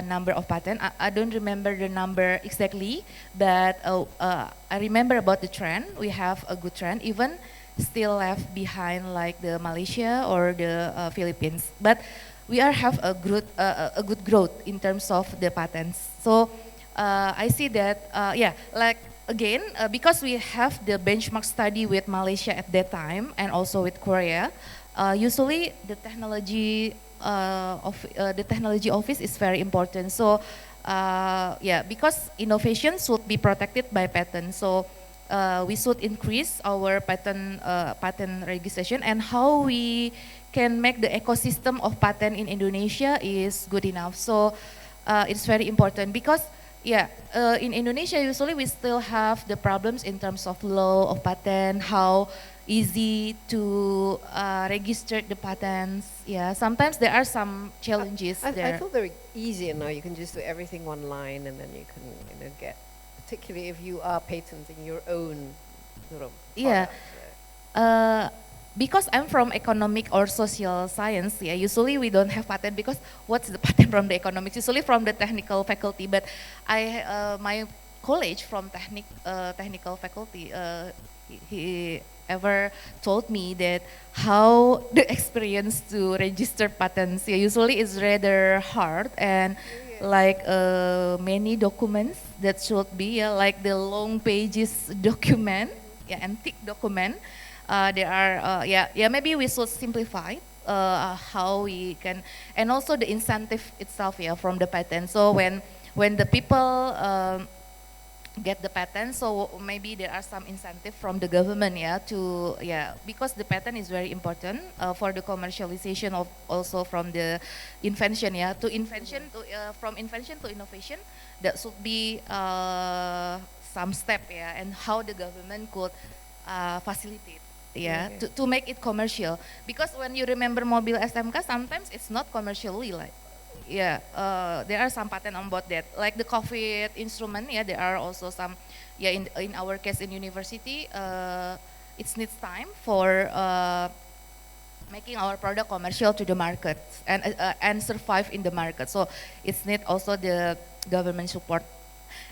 number of patents. I don't remember the number exactly, but I remember about the trend. We have a good trend, even still left behind like the Malaysia or the Philippines. But we have a good growth in terms of the patents. So I see that, like again, because we have the benchmark study with Malaysia at that time and also with Korea, usually the technology the technology office is very important. So because innovation should be protected by patent. So we should increase our patent registration, and how we can make the ecosystem of patent in Indonesia is good enough. So it's very important because in Indonesia usually we still have the problems in terms of law of patent, how easy to register the patents. Sometimes there are some challenges there. I thought they were easier now. You can just do everything online, and then you can get, particularly if you are patenting your own sort of product. Because I'm from economic or social science, usually we don't have patent because what's the patent from the economics? Usually from the technical faculty, but my college from technical faculty, he ever told me that how the experience to register patents usually is rather hard, and like many documents that should be like the long pages document, antique document. There are maybe we should simplify how we can, and also the incentive itself from the patent. So when the people get the patent, so maybe there are some incentive from the government to because the patent is very important for the commercialization of also from the invention to invention to from invention to innovation. That should be some step and how the government could facilitate to make it commercial, because when you remember mobil SMK, sometimes it's not commercially like there are some patent about that, like the COVID instrument. There are also some in our case in university, it needs time for making our product commercial to the market and survive in the market. So it's need also the government support.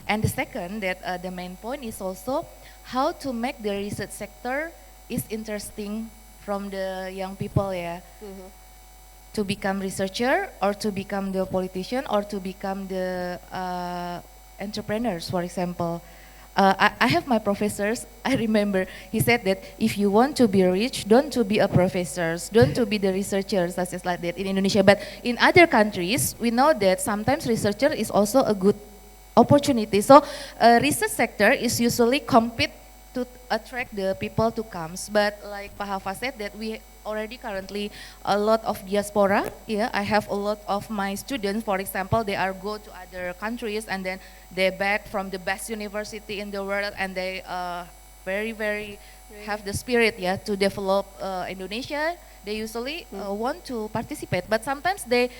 And the second, that the main point is also how to make the research sector is interesting from the young people to become researcher, or to become the politician, or to become the entrepreneurs, for example. I have my professors, I remember, he said that if you want to be rich, don't to be a professor, don't to be the researchers, such as like that in Indonesia. But in other countries, we know that sometimes researcher is also a good opportunity. So research sector is usually compete to attract the people to come. But like Pak Hafa said, that we already currently a lot of diaspora. I have a lot of my students, for example, they are go to other countries and then they back from the best university in the world, and they very have the spirit to develop Indonesia. They usually want to participate, but sometimes they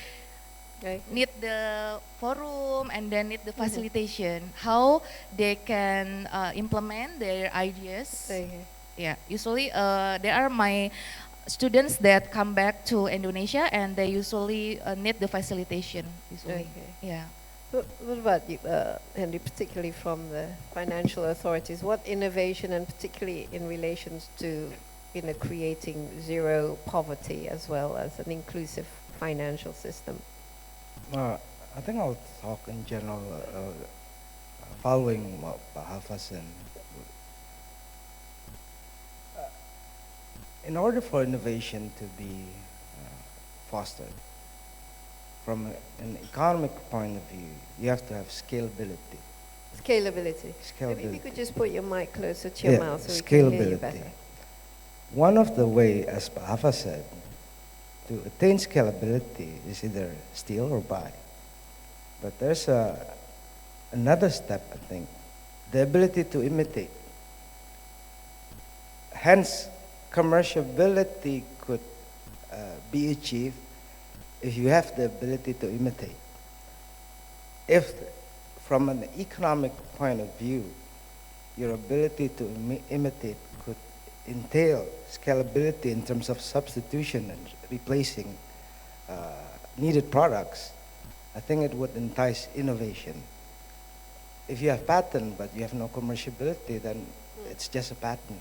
need the forum and then need the facilitation, how they can implement their ideas. Usually there are my students that come back to Indonesia and they usually need the facilitation usually. What about you, Henry, particularly from the financial authorities? What innovation, and particularly in relation to creating zero poverty as well as an inclusive financial system? I think I'll talk in general, following what Hafaz and in order for innovation to be fostered, from an economic point of view, you have to have scalability. Scalability. Maybe if you could just put your mic closer to your mouth so we can hear you better. One of the ways, as Hafaz said, to attain scalability is either steal or buy. But there's another step, I think, the ability to imitate. Hence, commerciality could be achieved if you have the ability to imitate. If, from an economic point of view, your ability to imitate could entail scalability in terms of substitution and replacing needed products, I think it would entice innovation. If you have patent but you have no commerciality, then it's just a patent.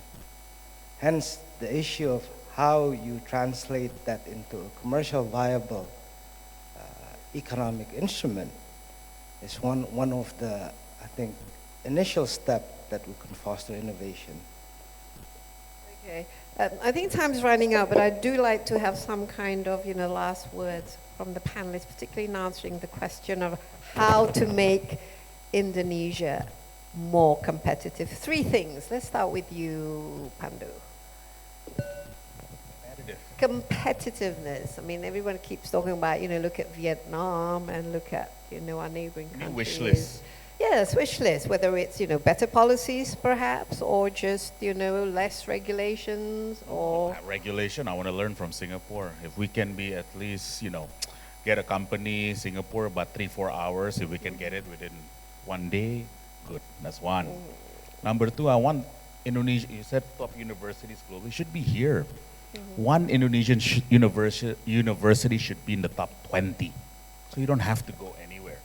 Hence, the issue of how you translate that into a commercial viable economic instrument is one of the, I think, initial step that we can foster innovation. Okay. I think time's running out, but I do like to have some kind of, last words from the panelists, particularly in answering the question of how to make Indonesia more competitive. 3 things. Let's start with you, Pandu. Competitiveness. I mean, everyone keeps talking about, look at Vietnam and look at, our neighboring countries. Wish list. Yes, wish list, whether it's, better policies perhaps, or just, less regulations or... Regulation, I want to learn from Singapore. If we can be at least, get a company, Singapore, about 3-4 hours, if we can get it within 1 day, good, that's one. Number 2, I want Indonesia, you said top universities globally, should be here. One Indonesian university should be in the top 20. So you don't have to go anywhere.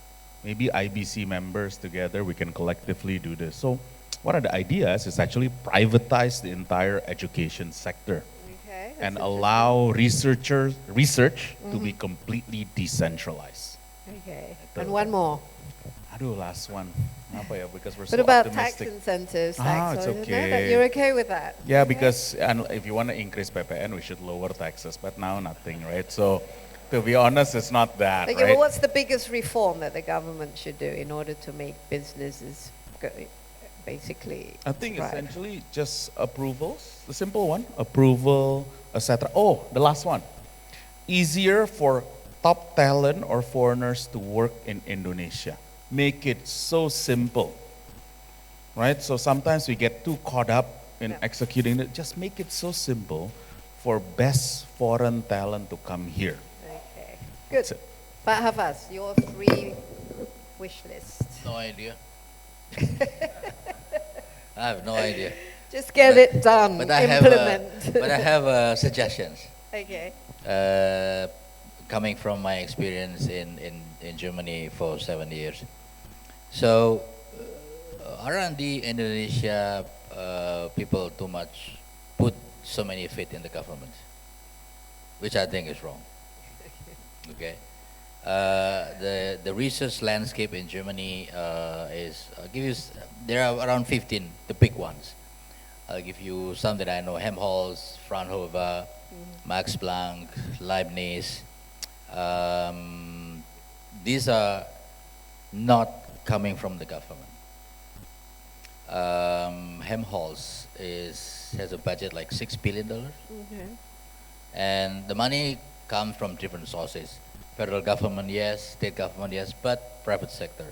Maybe IBC members together, we can collectively do this. So one of the ideas is actually privatize the entire education sector. Okay, and allow research to be completely decentralized. Okay, and one more. Aduh, last one. Apa ya? Because we're what so about optimistic. tax incentives? It's okay. You're okay with that? Yeah, because if you want to increase PPN, we should lower taxes. But now nothing, right? So to be honest, it's not that, Okay, right? well, what's the biggest reform that the government should do in order to make businesses basically I think thrive? essentially just approvals, the simple one, approval, etc. Oh, the last one. Easier for top talent or foreigners to work in Indonesia. Make it so simple, right? So sometimes we get too caught up in executing it. Just make it so simple for best foreign talent to come here. Okay, good. But Hafaz, your 3 wish lists. No idea. I have no idea. Just get it done, but implement. I have suggestions. Okay. Coming from my experience in Germany for 7 years. So, around the Indonesia, people too much put so many faith in the government, which I think is wrong. Okay. The research landscape in Germany is, I'll give you, there are around 15, the big ones. I'll give you some that I know: Helmholtz, Fraunhofer, Max Planck, Leibniz. These are not coming from the government. Helmholtz has a budget like $6 billion. Okay. And the money comes from different sources. Federal government, yes. State government, yes. But private sector.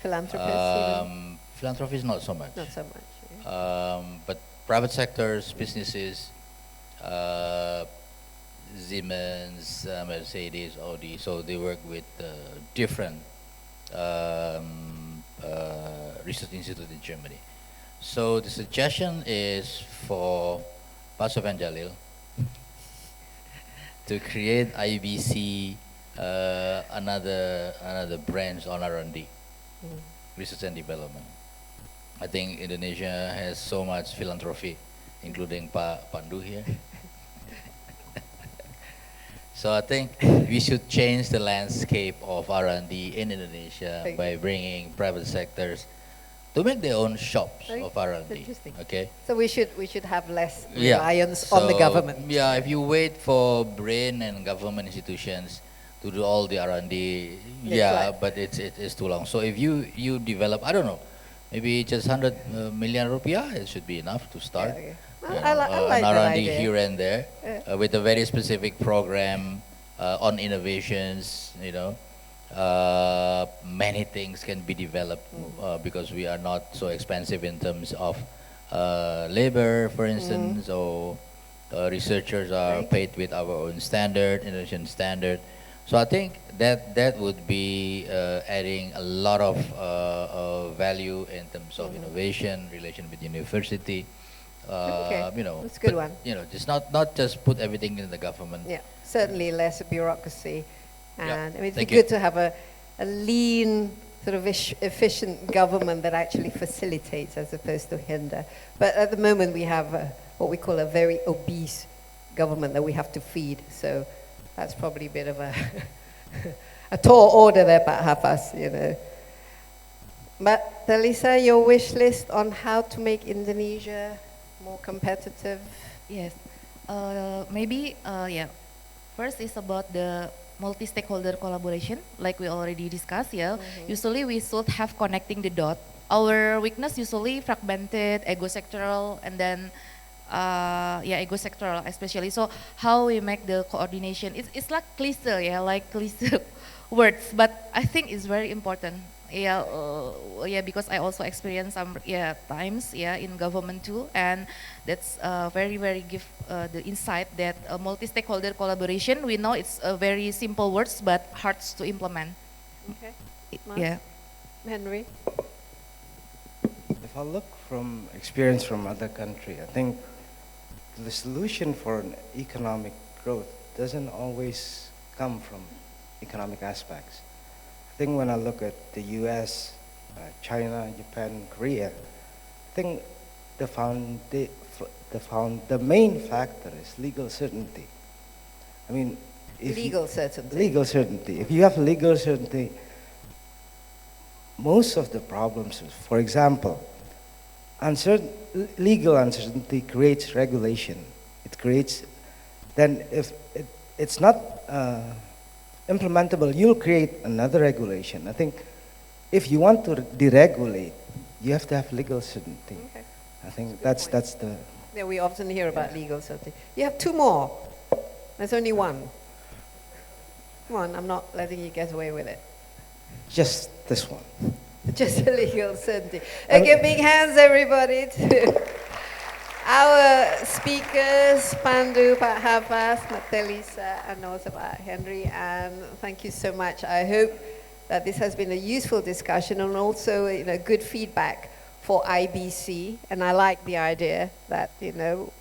Philanthropists? Philanthropy is not so much. Not so much. Yeah. But private sectors, businesses, Siemens, Mercedes, Audi, so they work with different research institutes in Germany. So the suggestion is for Pak Sofyan Djalil to create IBC another branch on R&D, research and development. I think Indonesia has so much philanthropy, including Pak Pandu here. So I think we should change the landscape of R&D in Indonesia by bringing private sectors to make their own shops of R&D. Interesting. Okay. So we should have less reliance on the So, government. Yeah, if you wait for brain and government institutions to do all the R&D, but it's too long. So if you develop, I don't know, maybe just 100 million rupiah, it should be enough to start. Yeah, okay. You I know, like an that R&D idea. here and there, with a very specific program on innovations. You know, many things can be developed because we are not so expensive in terms of labor, for instance, or researchers are paid with our own standard, Indonesian standard. So I think that would be adding a lot of value in terms of innovation, relation with university. You know, that's a good one. You know, just not just put everything in the government. Yeah, certainly less bureaucracy, and I mean, it's Thank good you. to have a lean, sort of efficient government that actually facilitates as opposed to hinder. But at the moment, we have what we call a very obese government that we have to feed. So that's probably a bit of a a tall order there, perhaps, you know. But Talisa, your wish list on how to make Indonesia more competitive? Yes, maybe, yeah. First is about the multi-stakeholder collaboration, like we already discussed, yeah. Usually we should have connecting the dot. Our weakness usually fragmented, ego-sectoral, and then, ego-sectoral especially. So how we make the coordination, it's like cliche, yeah, like cliche words, but I think it's very important. Because I also experienced some times in government too, and that's very give the insight that multi-stakeholder collaboration. We know it's very simple words, but hard to implement. Okay. Yeah. Henry. If I look from experience from other country, I think the solution for an economic growth doesn't always come from economic aspects. I think when I look at the US, China, Japan, Korea, I think the main factor is legal certainty. I mean, Legal certainty. Legal certainty. If you have legal certainty, most of the problems, for example, legal uncertainty creates regulation. It creates, then if it's not implementable, you'll create another regulation. I think if you want to deregulate, you have to have legal certainty. Okay. I think that's the... Yeah, we often hear about legal certainty. You have two more. There's only one. Come on, I'm not letting you get away with it. Just this one. Just a legal certainty. Okay, big hands, everybody, to our speakers, Pandu, Pak Hafaz, Telisa, and also Pak Henry. And thank you so much. I hope that this has been a useful discussion and also, you know, good feedback for IBC. And I like the idea that, you know,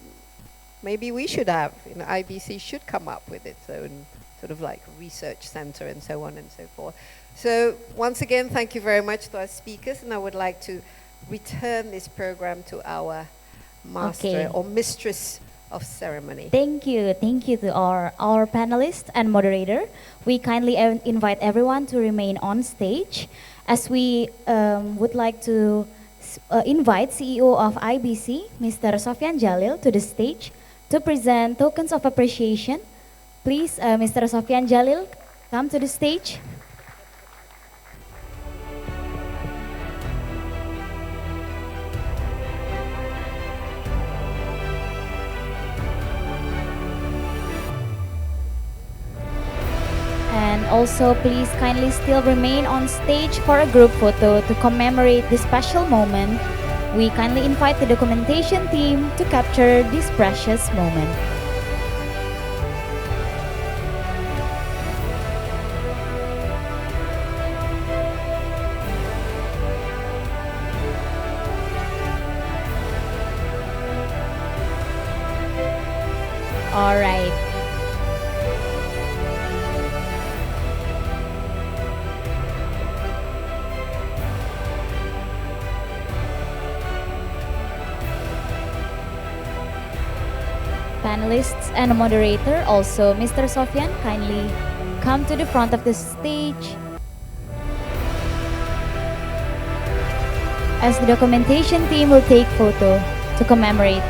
maybe we should have, you know, IBC should come up with its own sort of like research center and so on and so forth. So once again, thank you very much to our speakers, and I would like to return this program to our master or mistress of ceremony. Thank you to our panelists and moderator. We kindly invite everyone to remain on stage, as we would like to invite CEO of IBC, Mr. Sofyan Djalil, to the stage to present tokens of appreciation. Please, Mr. Sofyan Djalil, come to the stage. And also, please kindly still remain on stage for a group photo to commemorate this special moment. We kindly invite the documentation team to capture this precious moment. All right. panelists and moderator, also Mr. Sofyan, kindly come to the front of the stage. As the documentation team will take photo to commemorate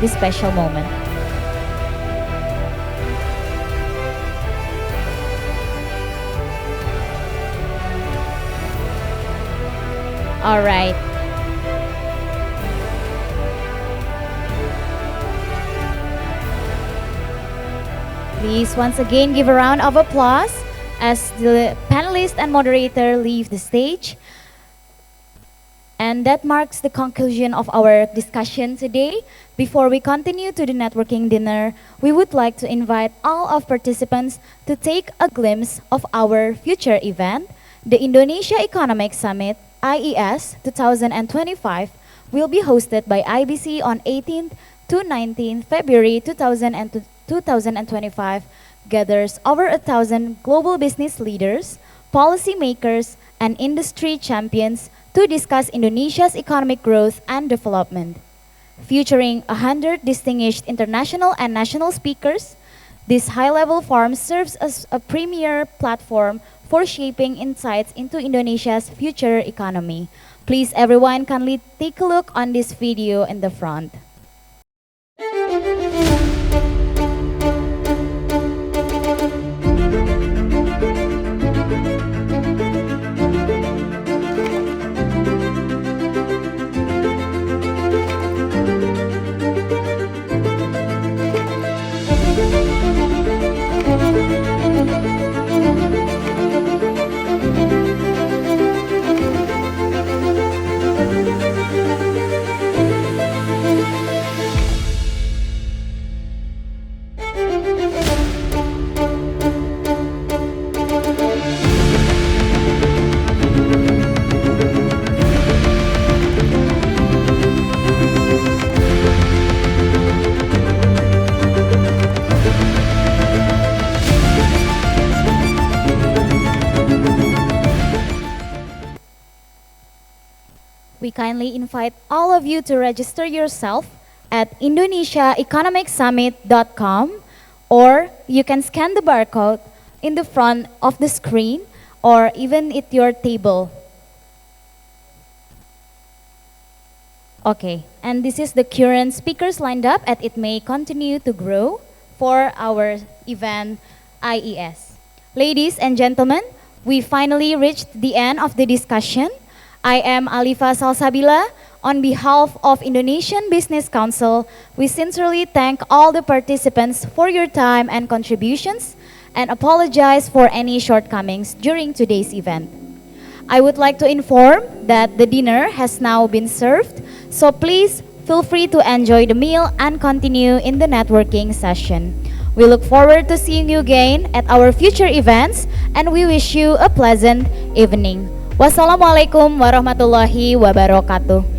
this special moment. All right. Please once again give a round of applause as the panelists and moderator leave the stage. And that marks the conclusion of our discussion today. Before we continue to the networking dinner, we would like to invite all of participants to take a glimpse of our future event. The Indonesia Economic Summit, IES 2025, will be hosted by IBC on 18th to 19th February 2025, gathers over 1,000 global business leaders, policymakers, and industry champions to discuss Indonesia's economic growth and development. Featuring 100 distinguished international and national speakers, this high-level forum serves as a premier platform for shaping insights into Indonesia's future economy. Please everyone kindly take a look on this video in the front. We kindly invite all of you to register yourself at indonesiaeconomicsummit.com, or you can scan the barcode in the front of the screen or even at your table. Okay, and this is the current speakers lined up, and it may continue to grow for our event IES. Ladies and gentlemen, we finally reached the end of the discussion. I am Alifa Salsabila. On behalf of Indonesian Business Council, we sincerely thank all the participants for your time and contributions and apologize for any shortcomings during today's event. I would like to inform that the dinner has now been served, so please feel free to enjoy the meal and continue in the networking session. We look forward to seeing you again at our future events, and we wish you a pleasant evening. Wassalamualaikum warahmatullahi wabarakatuh.